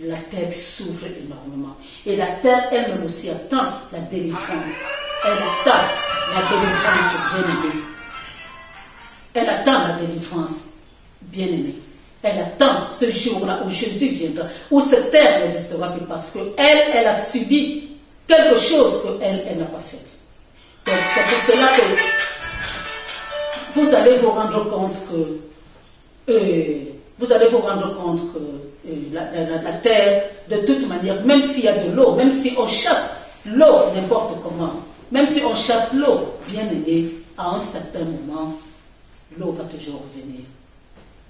la terre souffre énormément. Et la terre elle-même aussi attend la délivrance. Elle attend la délivrance, bien aimé. Elle attend la délivrance, bien aimé. Elle attend ce jour-là où Jésus viendra, où cette terre n'existera plus parce qu'elle a subi quelque chose qu'elle n'a pas fait. Donc c'est pour cela que vous allez vous rendre compte que la terre, de toute manière, même s'il y a de l'eau, même si on chasse l'eau n'importe comment, même si on chasse l'eau, bien aimé, à un certain moment, l'eau va toujours revenir.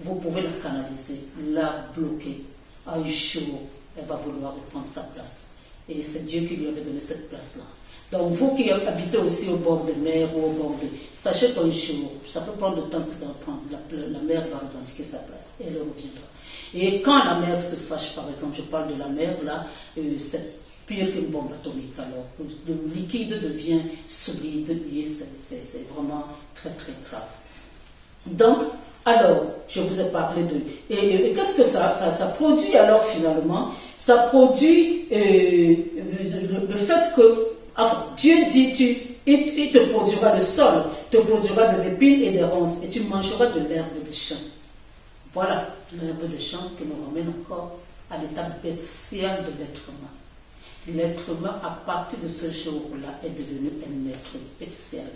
Vous pouvez la canaliser, la bloquer. À un jour, elle va vouloir reprendre sa place. Et c'est Dieu qui lui avait donné cette place-là. Donc vous qui habitez aussi au bord de mer ou au bord de... Sachez qu'un jour, ça peut prendre le temps que ça va prendre. La mer va revendiquer sa place et elle reviendra. Et quand la mer se fâche, par exemple, je parle de la mer, là, c'est pire qu'une bombe atomique. Alors, le liquide devient solide et c'est vraiment très très grave. Donc, alors, je vous ai parlé de... Et qu'est-ce que ça produit alors finalement? Ça produit le fait que, enfin, Dieu dit, il te produira le sol, te produira des épines et des ronces, et tu mangeras de l'herbe des champs. Voilà, l'herbe des champs qui nous ramène encore à l'état bestial de l'être humain. L'être humain, à partir de ce jour-là, est devenu un être bestial.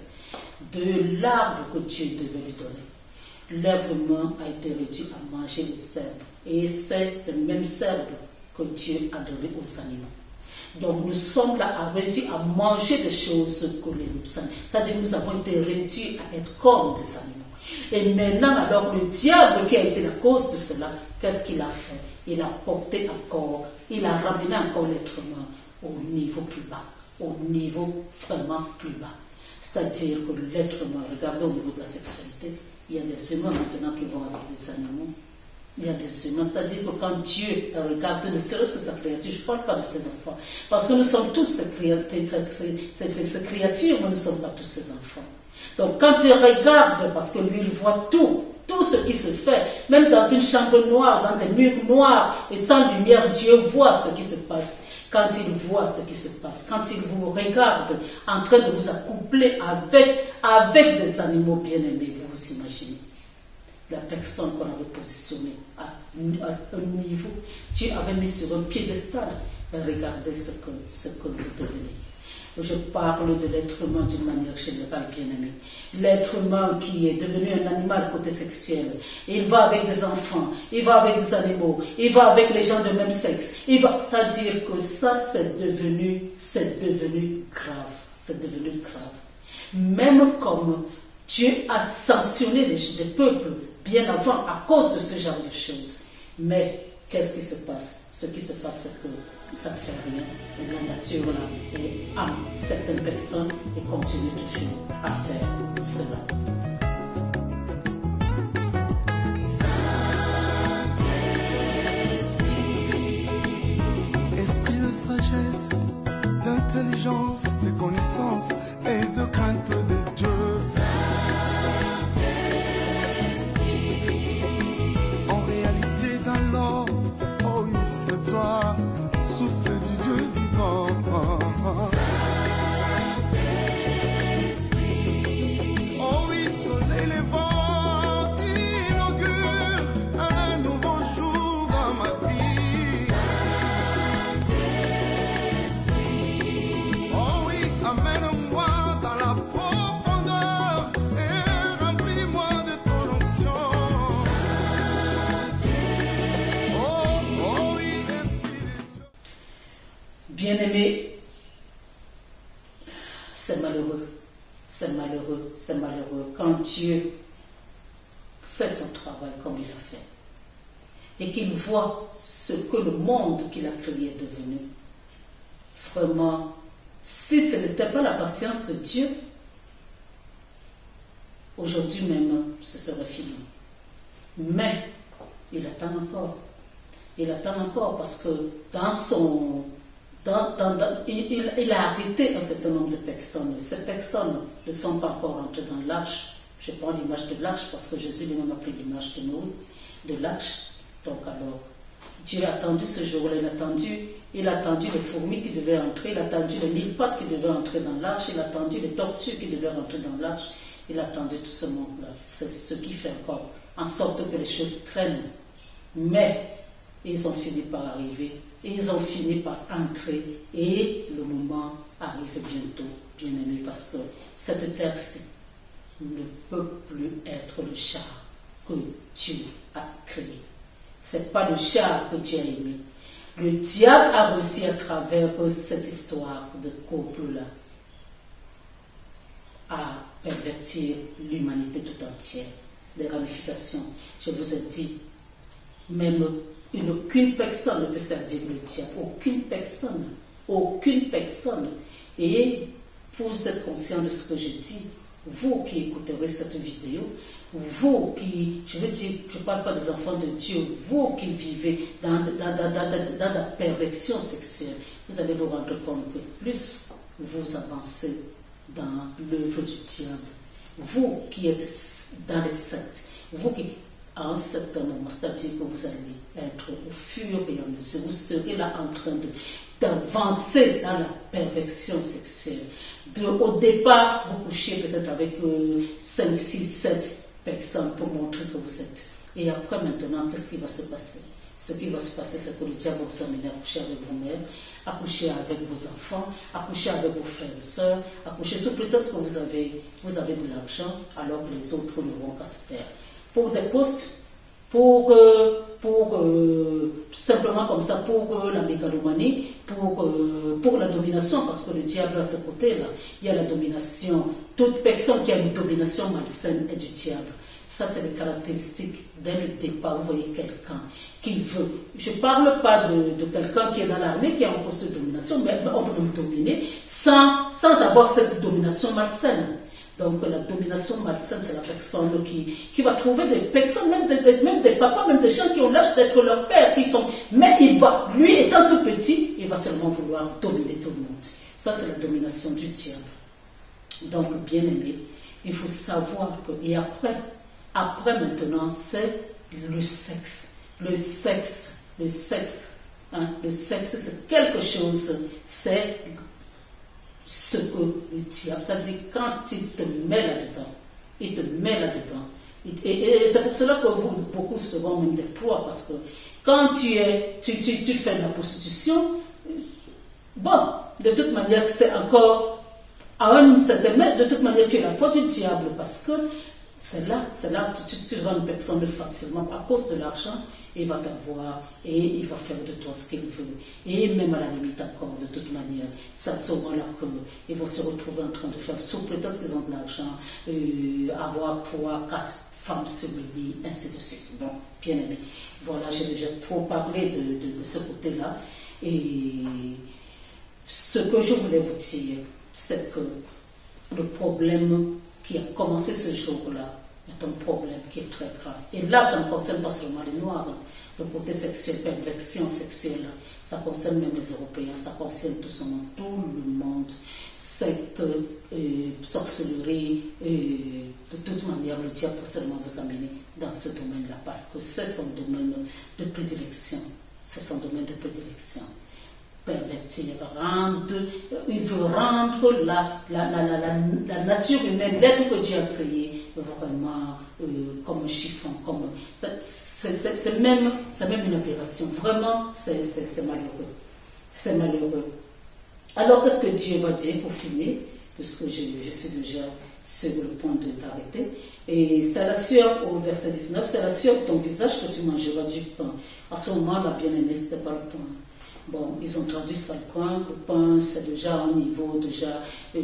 De l'arbre que Dieu devait lui donner. L'être humain a été réduit à manger les herbes. Et c'est le même herbe que Dieu a donné aux animaux. Donc nous sommes là à réduire à manger des choses que les animaux. C'est-à-dire que nous avons été réduits à être comme des animaux. Et maintenant, alors, le diable qui a été la cause de cela, qu'est-ce qu'il a fait? Il a porté encore, il a ramené encore l'être humain au niveau plus bas, au niveau vraiment plus bas. C'est-à-dire que l'être humain, regardez au niveau de la sexualité, il y a des humains maintenant qui vont avec des animaux. Il y a des humains, c'est-à-dire que quand Dieu regarde, ne serait-ce que sa créature, je ne parle pas de ses enfants, parce que nous sommes tous ces créatures, mais nous ne sommes pas tous ses enfants. Donc quand il regarde, parce que lui il voit tout ce qui se fait, même dans une chambre noire, dans des murs noirs et sans lumière, Dieu voit ce qui se passe. Quand il voit ce qui se passe, quand il vous regarde en train de vous accoupler avec des animaux bien-aimés, vous vous imaginez la personne qu'on avait positionnée à un niveau, Dieu avait mis sur un piédestal. Regardez ce que vous devenez. Je parle de l'être humain d'une manière générale, bien-aimé. L'être humain qui est devenu un animal côté sexuel. Il va avec des enfants, il va avec des animaux, il va avec les gens de même sexe. C'est-à-dire que ça, c'est devenu grave. C'est devenu grave. Même comme Dieu a sanctionné les peuples bien avant à cause de ce genre de choses. Mais qu'est-ce qui se passe? Ce qui se passe, c'est que ça ne fait rien. Et la nature là, aime certaines personnes et continue toujours à faire cela. Esprit de sagesse, d'intelligence, de connaissance et de crainte de Dieu. En réalité, dans l'or, oh oui, c'est toi, souffle du Dieu vivant. Oh oui, soleil levant, inaugure un nouveau jour dans ma vie. Oh oui, amène-moi dans la profondeur et remplis-moi de ton onction. Oh oui, Esprit de Dieu. Bien-aimé, c'est malheureux, c'est malheureux, c'est malheureux quand Dieu fait son travail comme il a fait et qu'il voit ce que le monde qu'il a créé est devenu. Vraiment, si ce n'était pas la patience de Dieu, aujourd'hui même, ce serait fini. Mais il attend encore. Il attend encore parce que il a arrêté un certain nombre de personnes. Ces personnes ne sont pas encore entrées dans l'arche. Je prends l'image de l'arche parce que Jésus lui-même a pris l'image de Noé, de l'arche. Donc alors, Dieu a attendu ce jour-là, il a attendu les fourmis qui devaient entrer, il a attendu les 1000 pattes qui devaient entrer dans l'arche, il a attendu les tortues qui devaient entrer dans l'arche, il a attendu tout ce monde-là. C'est ce qui fait encore en sorte que les choses traînent. Mais ils ont fini par arriver, ils ont fini par entrer et le moment arrive bientôt, bien-aimé, parce que cette terre-ci ne peut plus être le char que Dieu a créé. C'est pas le char que Dieu a aimé. Le diable a réussi à travers cette histoire de couple-là à pervertir l'humanité tout entière. Les ramifications, je vous ai dit, même aucune personne ne peut servir le diable. Aucune personne. Aucune personne. Et vous êtes conscient de ce que je dis. Vous qui écouterez cette vidéo, vous qui, je veux dire, je ne parle pas des enfants de Dieu, vous qui vivez dans la perversion sexuelle, vous allez vous rendre compte que plus vous avancez dans l'œuvre du diable, vous qui êtes dans les sectes, vous qui, à un certain moment, c'est-à-dire que vous allez être au fur et à mesure, vous serez là en train d'avancer dans la perversion sexuelle. Au départ, vous couchez peut-être avec 5, 6, 7 personnes pour montrer que vous êtes. Et après, maintenant, qu'est-ce qui va se passer? Ce qui va se passer, c'est que le diable va vous amener à coucher avec vous-même, à coucher avec vos enfants, à coucher avec vos frères et sœurs, à coucher sous prétexte que vous avez de l'argent, alors que les autres ne vont qu'à se taire. Pour des postes, simplement comme ça, pour la mégalomanie, pour la domination, parce que le diable à ce côté-là, il y a la domination. Toute personne qui a une domination malsaine est du diable. Ça, c'est les caractéristiques dès le départ. Vous voyez quelqu'un qui veut. Je ne parle pas de quelqu'un qui est dans l'armée, qui a un poste de domination, mais on peut me dominer sans avoir cette domination malsaine. Donc la domination malsaine, c'est la personne qui va trouver des personnes, même des papas, même des gens qui ont l'âge d'être leur père, mais lui étant tout petit, il va seulement vouloir dominer tout le monde. Ça, c'est la domination du diable. Donc, bien aimé, il faut savoir que, et après maintenant, c'est le sexe. Le sexe, c'est quelque chose, c'est ce que le diable, c'est-à-dire quand il te met là-dedans, et c'est pour cela que beaucoup seront même des proies, parce que quand tu fais la prostitution, bon, de toute manière, c'est encore à un certain mètre, de toute manière, tu es la proie du diable, parce que c'est là tu rends une personne facilement à cause de l'argent. Il va t'avoir et il va faire de toi ce qu'il veut. Et même à la limite encore, de toute manière, ça sera là qu'ils vont se retrouver en train de faire, sous prétexte qu'ils ont de l'argent, avoir 3, 4 femmes sur le lit, ainsi de suite. Bon, bien aimé. Voilà, j'ai déjà trop parlé de ce côté-là. Et ce que je voulais vous dire, c'est que le problème qui a commencé ce jour-là est un problème qui est très grave. Et là, ça ne concerne pas seulement les Noirs. Le côté sexuel, perversion sexuelle, ça concerne même les Européens, ça concerne tout le monde. Cette sorcellerie, de toute manière, le diable peut seulement vous amener dans ce domaine-là, parce que c'est son domaine de prédilection. C'est son domaine de prédilection. Pervertir, il veut rendre la nature humaine, l'être que Dieu a créé, vraiment comme un chiffon, c'est même une aberration. Vraiment, c'est malheureux. C'est malheureux. Alors, qu'est-ce que Dieu va dire pour finir, puisque je suis déjà sur le point d'arrêter. Et c'est la sueur, au verset 19, c'est la sueur de ton visage que tu mangeras du pain. À ce moment, la bien-aimée, ce n'était pas le pain. Bon, ils ont traduit ça le pain. Le pain, c'est déjà un niveau déjà je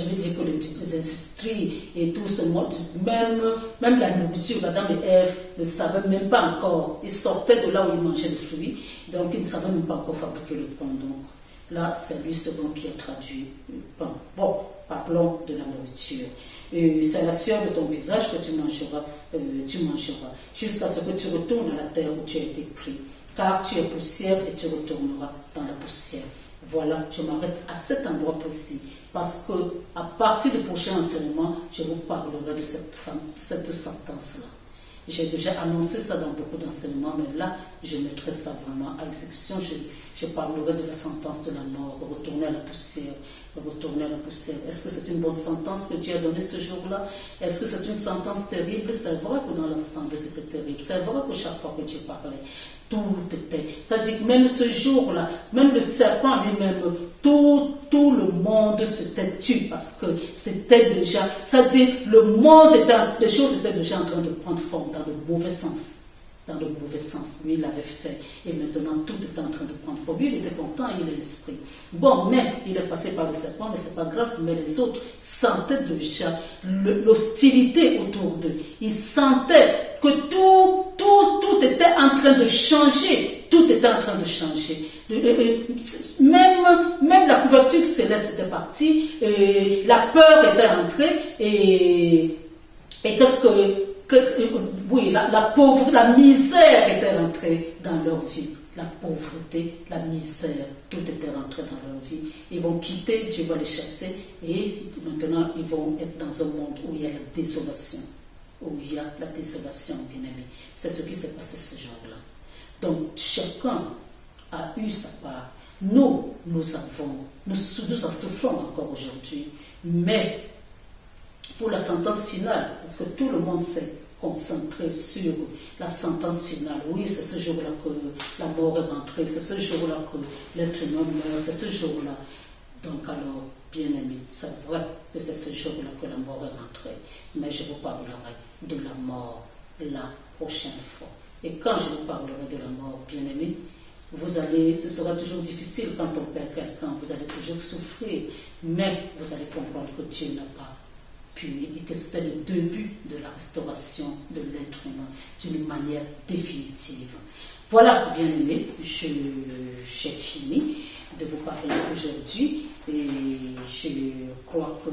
vais dire que les industries et tout ce monde, même la nourriture, Adam et Ève ne savaient même pas encore. Ils sortaient de là où ils mangeaient les fruits, donc ils ne savaient même pas encore fabriquer le pain. Donc là, c'est lui second qui a traduit le pain. Bon, parlons de la nourriture. C'est la sueur de ton visage que tu mangeras, jusqu'à ce que tu retournes à la terre où tu as été pris. Car tu es poussière et tu retourneras dans la poussière. Voilà, je m'arrête à cet endroit précis, parce que à partir du prochain enseignement, je vous parlerai de cette sentence-là. J'ai déjà annoncé ça dans beaucoup d'enseignements, mais là, je mettrai ça vraiment à exécution. Je parlerai de la sentence de la mort, retourner à la poussière, retourner à la poussière. Est-ce que c'est une bonne sentence que Dieu a donnée ce jour-là? Est-ce que c'est une sentence terrible? C'est vrai que dans l'ensemble, c'était terrible. C'est vrai que chaque fois que Dieu parlait, tout était. C'est-à-dire que même ce jour-là, même le serpent lui-même, tout le monde s'était tué, parce que c'était déjà, c'est-à-dire le monde les choses étaient déjà en train de prendre forme dans le mauvais sens. dans le mauvais sens. Lui, il l'avait fait. Et maintenant, tout est en train de prendre. Pour lui, il était content, il est l'esprit. Bon, mais il est passé par le serpent, mais c'est pas grave. Mais les autres sentaient déjà l'hostilité autour d'eux. Ils sentaient que tout était en train de changer. Tout était en train de changer. Même la couverture céleste était partie. La peur était entrée. Et oui, la pauvreté, la misère était rentrée dans leur vie. La pauvreté, la misère, tout était rentré dans leur vie. Ils vont quitter, Dieu va les chasser, et maintenant ils vont être dans un monde où il y a la désolation. Où il y a la désolation, bien-aimé. C'est ce qui s'est passé ce jour-là. Donc chacun a eu sa part. Nous en souffrons encore aujourd'hui. Mais pour la sentence finale, parce que tout le monde s'est concentré sur la sentence finale. Oui, c'est ce jour-là que la mort est rentrée, c'est ce jour-là que l'être humain meurt, c'est ce jour-là. Donc alors, bien-aimé, c'est vrai que c'est ce jour-là que la mort est rentrée. Mais je vous parlerai de la mort la prochaine fois. Et quand je vous parlerai de la mort, bien-aimé, ce sera toujours difficile quand on perd quelqu'un, vous allez toujours souffrir, mais vous allez comprendre que Dieu n'a pas puni et que c'était le début de la restauration de l'être humain d'une manière définitive. Voilà, bien aimé, j'ai fini de vous parler aujourd'hui et je crois que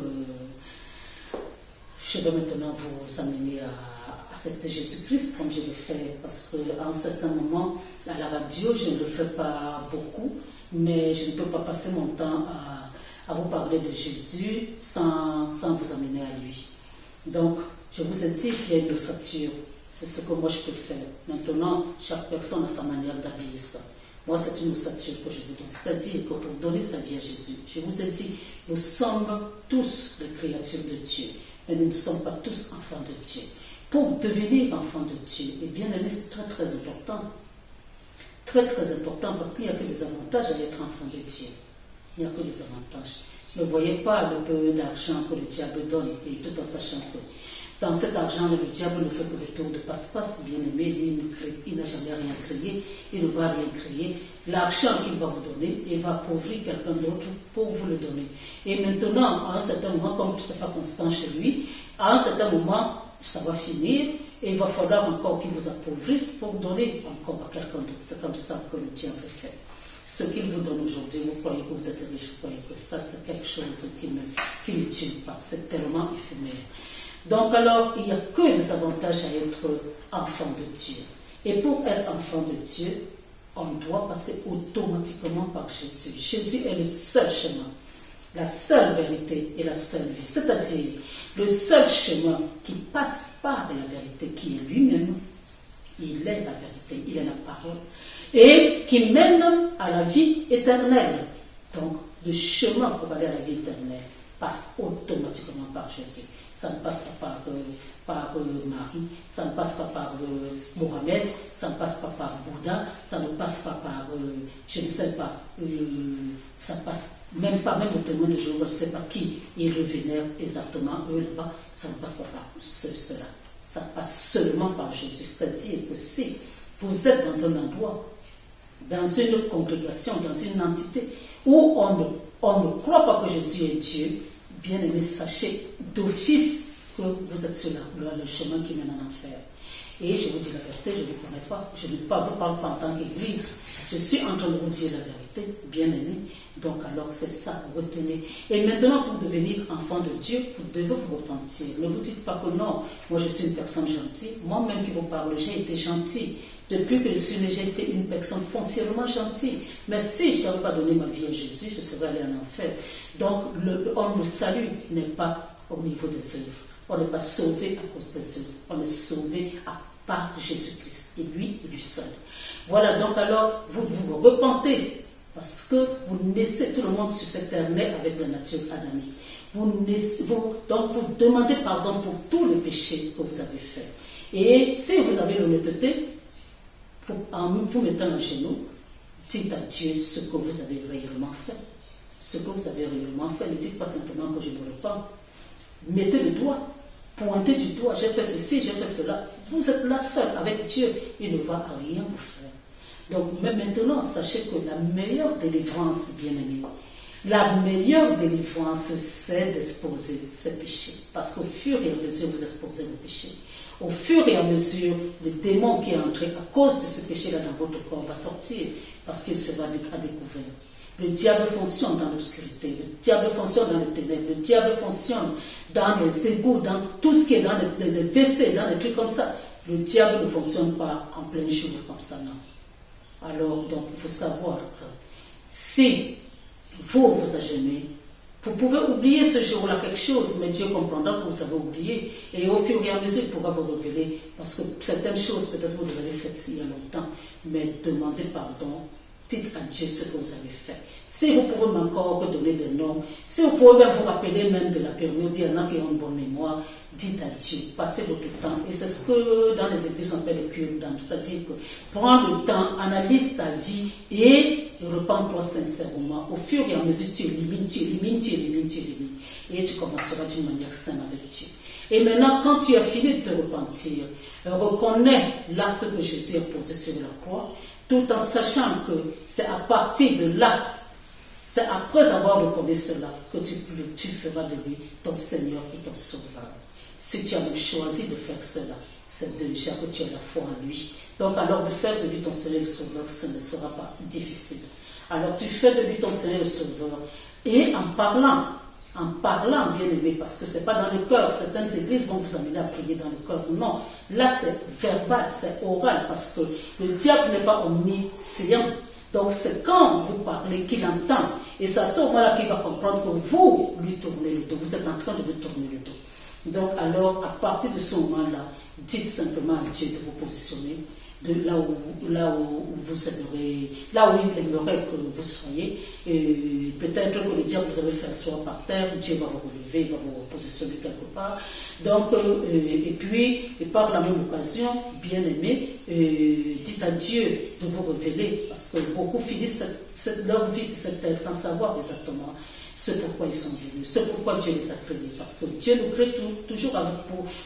je vais maintenant vous amener à accepter Jésus-Christ comme je le fais, parce qu'à un certain moment, à la radio, je ne le fais pas beaucoup, mais je ne peux pas passer mon temps à vous parler de Jésus sans vous amener à lui. Donc, je vous ai dit qu'il y a une ossature. C'est ce que moi je peux faire. Maintenant, chaque personne a sa manière d'habiller ça. Moi, c'est une ossature que je vous donne. C'est-à-dire que pour donner sa vie à Jésus, je vous ai dit, nous sommes tous des créatures de Dieu, mais nous ne sommes pas tous enfants de Dieu. Pour devenir enfant de Dieu, et bien aimé, c'est très très important. Très très important, parce qu'il n'y a que des avantages à être enfant de Dieu. Il n'y a que des avantages. Ne voyez pas le peu d'argent que le diable donne, et tout en sachant que dans cet argent, le diable ne fait que des tours de passe-passe, bien aimé. Lui, il n'a jamais rien créé, il ne va rien créer. L'argent qu'il va vous donner, il va appauvrir quelqu'un d'autre pour vous le donner. Et maintenant, à un certain moment, comme ce n'est pas constant chez lui, à un certain moment, ça va finir, et il va falloir encore qu'il vous appauvrisse pour donner encore à quelqu'un d'autre. C'est comme ça que le diable fait. Ce qu'il vous donne aujourd'hui, vous croyez que vous êtes riche, vous croyez que ça c'est quelque chose qui ne tue pas, c'est tellement éphémère. Donc alors, il n'y a que des avantages à être enfant de Dieu. Et pour être enfant de Dieu, on doit passer automatiquement par Jésus. Jésus est le seul chemin, la seule vérité et la seule vie. C'est-à-dire, le seul chemin qui passe par la vérité, qui est lui-même. Il est la vérité, il est la parole. Et qui mène à la vie éternelle. Donc, le chemin pour aller à la vie éternelle passe automatiquement par Jésus. Ça ne passe pas par Marie, ça ne passe pas par Mohamed, ça ne passe pas par Bouddha, ça ne passe pas par, je ne sais pas, ça passe même pas, même le témoin de Jéhovah, je ne sais pas qui il le vénère exactement, eux là-bas, ça ne passe pas par cela. Ça passe seulement par Jésus. C'est-à-dire que si vous êtes dans un endroit, dans une congrégation, dans une entité où on ne croit pas que Jésus est Dieu, bien aimé, sachez d'office que vous êtes sur le chemin qui mène en enfer. Et je vous dis la vérité, je ne vous promets pas, je ne vous parle pas en tant qu'Église, je suis en train de vous dire la vérité, bien aimé. Donc alors c'est ça, retenez. Et maintenant, pour devenir enfant de Dieu, vous devez vous repentir. Ne vous dites pas que non, moi je suis une personne gentille. Moi-même qui vous parle, j'ai été gentil. Depuis que je suis né, j'ai été une personne foncièrement gentille. Mais si je n'avais pas donné ma vie à Jésus, je serais allé en enfer. Donc le salut n'est pas au niveau des œuvres. On n'est pas sauvé à cause des œuvres. On est sauvé par Jésus-Christ. Et lui seul. Voilà, donc alors, vous vous repentez. Parce que vous naissez, tout le monde sur cette terre naît avec la nature adamique. Donc vous demandez pardon pour tous les péchés que vous avez faits. Et si vous avez l'honnêteté, en vous mettant à genoux, dites à Dieu ce que vous avez réellement fait. Ce que vous avez réellement fait. Ne dites pas simplement que je me repens. Mettez le doigt pointer du doigt, j'ai fait ceci, j'ai fait cela. Vous êtes là seul avec Dieu, il ne va rien vous faire. Donc, mais maintenant, sachez que la meilleure délivrance, bien-aimés, la meilleure délivrance, c'est d'exposer ses péchés. Parce qu'au fur et à mesure, vous exposez vos péchés. Au fur et à mesure, le démon qui est entré à cause de ce péché-là dans votre corps va sortir parce qu'il sera à découvert. Le diable fonctionne dans l'obscurité, le diable fonctionne dans les ténèbres, le diable fonctionne dans les égouts, dans tout ce qui est dans les WC, dans les trucs comme ça. Le diable ne fonctionne pas en plein jour comme ça, non. Alors, donc, il faut savoir que si vous agenez, vous pouvez oublier ce jour-là quelque chose, mais Dieu comprendra que vous avez oublié. Et au fur et à mesure, il pourra vous révéler. Parce que certaines choses, peut-être vous les avez faites il y a longtemps, mais demandez pardon. Dites à Dieu ce que vous avez fait. Si vous pouvez encore donner des noms, si vous pouvez même vous rappeler même de la période, il y en a qui ont une bonne mémoire, dites à Dieu, passez votre temps. Et c'est ce que dans les églises on appelle le cure d'âme, c'est-à-dire que prends le temps, analyse ta vie et repens-toi sincèrement. Au fur et à mesure, tu élimines. Et tu commenceras d'une manière saine avec Dieu. Et maintenant, quand tu as fini de te repentir, reconnais l'acte que Jésus a posé sur la croix, tout en sachant que c'est à partir de là, c'est après avoir reconnu cela que tu feras de lui ton Seigneur et ton Sauveur. Si tu as même choisi de faire cela, c'est déjà que tu as la foi en lui. Donc alors de faire de lui ton Seigneur et Sauveur, ce ne sera pas difficile. Alors tu fais de lui ton Seigneur et Sauveur, et en parlant, bien aimé, parce que ce n'est pas dans le cœur. Certaines églises vont vous amener à prier dans le cœur. Non, là c'est verbal, c'est oral, parce que le diable n'est pas omniscient. Donc c'est quand vous parlez qu'il entend. Et c'est à ce moment-là qu'il va comprendre que vous lui tournez le dos. Vous êtes en train de lui tourner le dos. Donc alors, à partir de ce moment-là, dites simplement à Dieu de vous positionner de là où vous aimerez, là où il aimerait que vous soyez. Peut-être que le diable vous avez fait asseoir par terre, Dieu va vous relever, il va vous positionner quelque part. Donc, et puis, et par la même occasion, bien aimé, dites à Dieu de vous révéler, parce que beaucoup finissent leur vie sur cette terre sans savoir exactement ce pourquoi ils sont venus, ce pourquoi Dieu les a créés. Parce que Dieu nous crée toujours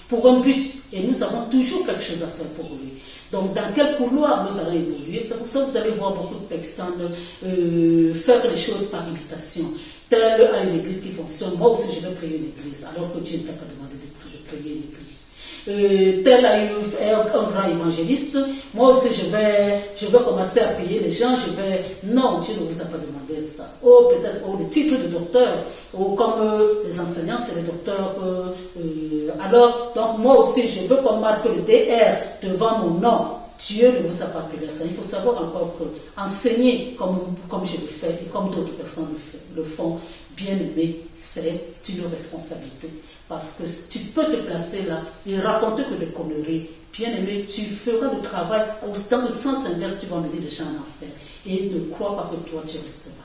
pour un but. Et nous avons toujours quelque chose à faire pour lui. Donc, dans quel couloir nous allons évoluer? C'est pour ça que vous allez voir beaucoup de personnes faire les choses par imitation. Telle a une église qui fonctionne, moi aussi je vais créer une église, alors que Dieu ne t'a pas demandé de créer une église. Tel a eu un grand évangéliste, moi aussi je vais commencer à payer les gens, non, Dieu ne vous a pas demandé ça. Peut-être le titre de docteur, comme les enseignants c'est les docteurs, alors donc moi aussi je veux qu'on marque le DR devant mon nom. Dieu ne vous a pas appelé à ça. Il faut savoir encore que enseigner comme je le fais et comme d'autres personnes le font, bien aimé, c'est une responsabilité. Parce que tu peux te placer là et raconter que des conneries. Bien aimé, tu feras le travail dans le sens inverse, tu vas mener les gens en enfer. Et ne crois pas que toi tu resteras.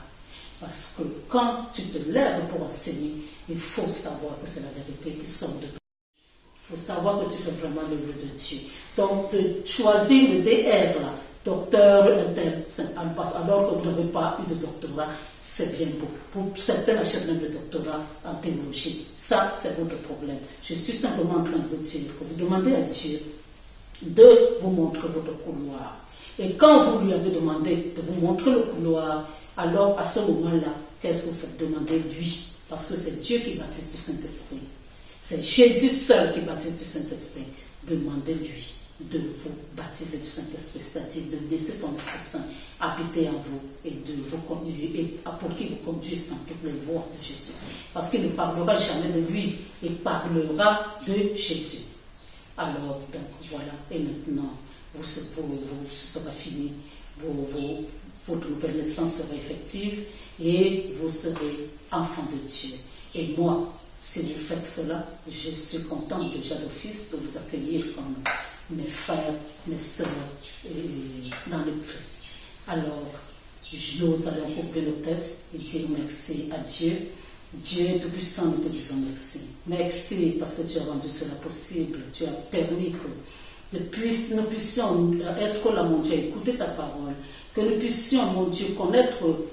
Parce que quand tu te lèves pour enseigner, il faut savoir que c'est la vérité qui sort de toi. Il faut savoir que tu fais vraiment l'œuvre de Dieu. Donc, de choisir le DR là, docteur interne, alors que vous n'avez pas eu de doctorat, c'est bien beau. Pour certains achètent même le doctorat en théologie. Ça, c'est votre problème. Je suis simplement en train de vous dire que vous demandez à Dieu de vous montrer votre couloir. Et quand vous lui avez demandé de vous montrer le couloir, alors à ce moment-là, qu'est-ce que vous faites? Demandez-lui. Parce que c'est Dieu qui baptise du Saint-Esprit. C'est Jésus seul qui baptise du Saint-Esprit. Demandez-lui de vous baptiser du Saint-Esprit, c'est-à-dire de laisser son Esprit Saint habiter en vous et de vous conduire, et pour qu'il vous conduise dans toutes les voies de Jésus. Parce qu'il ne parlera jamais de lui, il parlera de Jésus. Alors, donc voilà, et maintenant, ce sera fini, votre nouvelle naissance sera effective et vous serez enfant de Dieu. Et moi, si vous faites cela, je suis contente déjà d'office de vous accueillir comme mes frères, mes sœurs dans le Christ. Alors, nous allons couper nos têtes et dire merci à Dieu. Dieu Tout-Puissant, nous te disons merci. Merci parce que tu as rendu cela possible. Tu as permis que nous puissions être là, mon Dieu, écouter ta parole, que nous puissions, mon Dieu,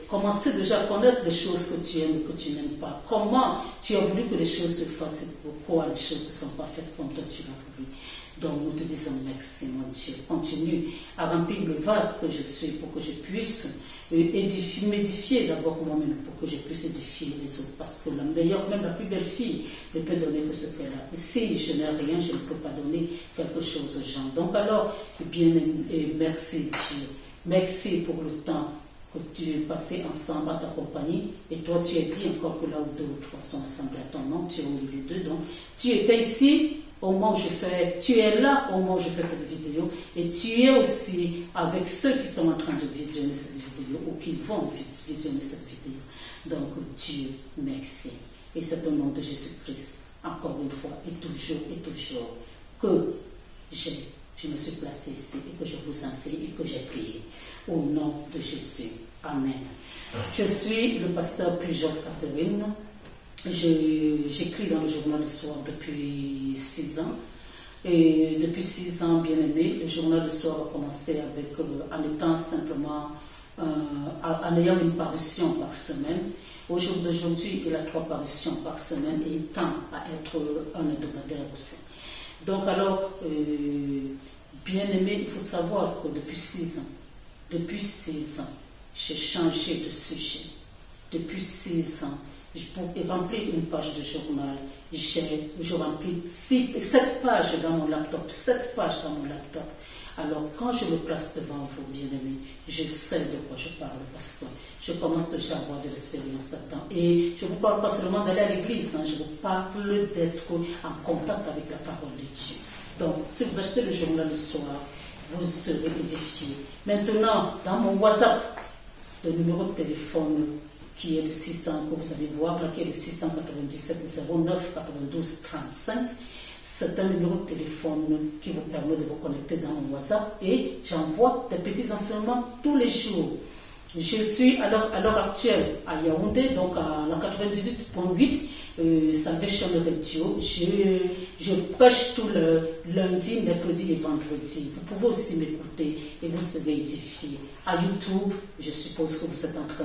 commencer déjà à connaître les choses que tu aimes et que tu n'aimes pas. Comment tu as voulu que les choses se fassent et pourquoi les choses ne sont pas faites comme toi tu l'as voulu. Donc nous te disons merci, mon Dieu. Continue à remplir le vase que je suis pour que je puisse m'édifier d'abord moi-même, pour que je puisse édifier les autres. Parce que la meilleure, même la plus belle fille, ne peut donner que ce qu'elle a. Et si je n'ai rien, je ne peux pas donner quelque chose aux gens. Donc alors, bien, merci Dieu. Merci pour le temps que tu es passé ensemble à ta compagnie. Et toi, tu as dit encore que là où 2 ou 3 sont assemblés à ton nom, tu es au milieu d'eux. Donc, tu étais ici au moment où tu es là au moment où je fais cette vidéo. Et tu es aussi avec ceux qui sont en train de visionner cette vidéo ou qui vont visionner cette vidéo. Donc, Dieu, merci. Et c'est au nom de Jésus-Christ, encore une fois, et toujours, que je me suis placé ici et que je vous enseigne et que j'ai prié. Au nom de Jésus. Amen. Je suis le pasteur Pujol Catherine. J'écris dans le journal Le Soir depuis 6 ans. Et depuis 6 ans, bien aimé, le journal Le Soir a commencé en étant simplement, en ayant une parution par semaine. Au jour d'aujourd'hui, il a 3 parutions par semaine et il tend à être un hebdomadaire aussi. Donc alors, bien aimé, il faut savoir que depuis 6 ans, j'ai changé de sujet. Depuis 6 ans, pour remplir une page de journal, je remplis 7 pages dans mon laptop, 7 pages dans mon laptop. Alors, quand je me place devant vous, bien-aimés, je sais de quoi je parle parce que je commence déjà à avoir de l'expérience là-dedans. Et je ne vous parle pas seulement d'aller à l'église, je vous parle d'être en contact avec la parole de Dieu. Donc, si vous achetez le journal Le Soir, vous serez édifiés. Maintenant, dans mon WhatsApp, le numéro de téléphone qui est le 600, que vous allez voir, là, qui est le 697 09 92 35, c'est un numéro de téléphone qui vous permet de vous connecter dans mon WhatsApp et j'envoie des petits enseignements tous les jours. Je suis à l'heure actuelle à Yaoundé, donc à la 98.8 Salvation Radio. Je prêche tout le lundi, mercredi et vendredi. Vous pouvez aussi m'écouter et vous serez édifiés. À YouTube, je suppose que vous êtes en train,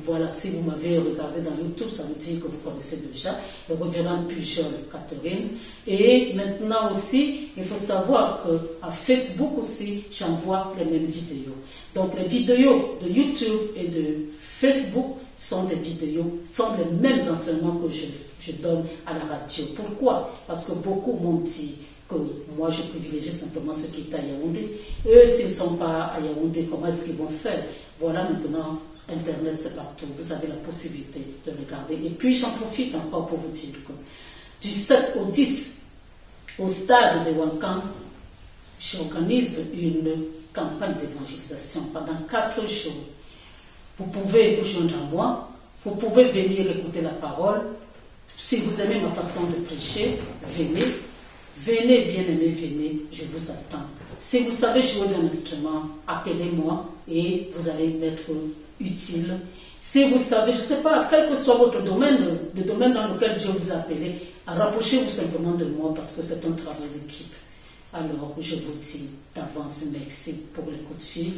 voilà, si vous m'avez regardé dans YouTube, ça veut dire que vous connaissez déjà le révérend Pujol Catherine. Et maintenant aussi, il faut savoir qu'à Facebook aussi, j'envoie les mêmes vidéos. Donc les vidéos de YouTube et de Facebook sont des vidéos, sont les mêmes enseignements que je donne à la radio. Pourquoi? Parce que beaucoup m'ont dit que moi je privilégie simplement ceux qui étaient à Yaoundé. Eux, s'ils ne sont pas à Yaoundé, comment est-ce qu'ils vont faire? Voilà, maintenant, Internet c'est partout. Vous avez la possibilité de regarder. Et puis j'en profite encore pour vous dire que du 7 au 10, au stade de Wankan, j'organise une campagne d'évangélisation pendant 4 jours. Vous pouvez vous joindre à moi, vous pouvez venir écouter la parole. Si vous aimez ma façon de prêcher, venez. Venez, bien-aimés, venez, je vous attends. Si vous savez jouer d'un instrument, appelez-moi et vous allez m'être utile. Si vous savez, je ne sais pas, quel que soit votre domaine, le domaine dans lequel Dieu vous a appelé, rapprochez-vous simplement de moi parce que c'est un travail d'équipe. Alors, je vous dis d'avance merci pour les coups de fil,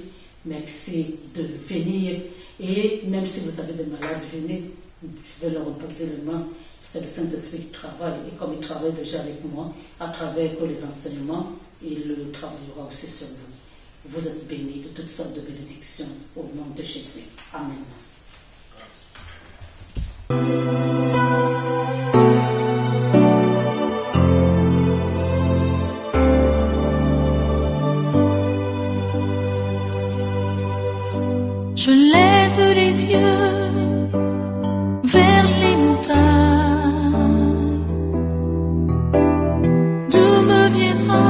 merci de venir et même si vous avez des malades, venez, je vais leur poser les mains. C'est le Saint-Esprit qui travaille et comme il travaille déjà avec moi, à travers les enseignements, il travaillera aussi sur vous. Vous êtes bénis de toutes sortes de bénédictions au nom de Jésus. Amen. Je lève les yeux vers les montagnes. D'où me viendra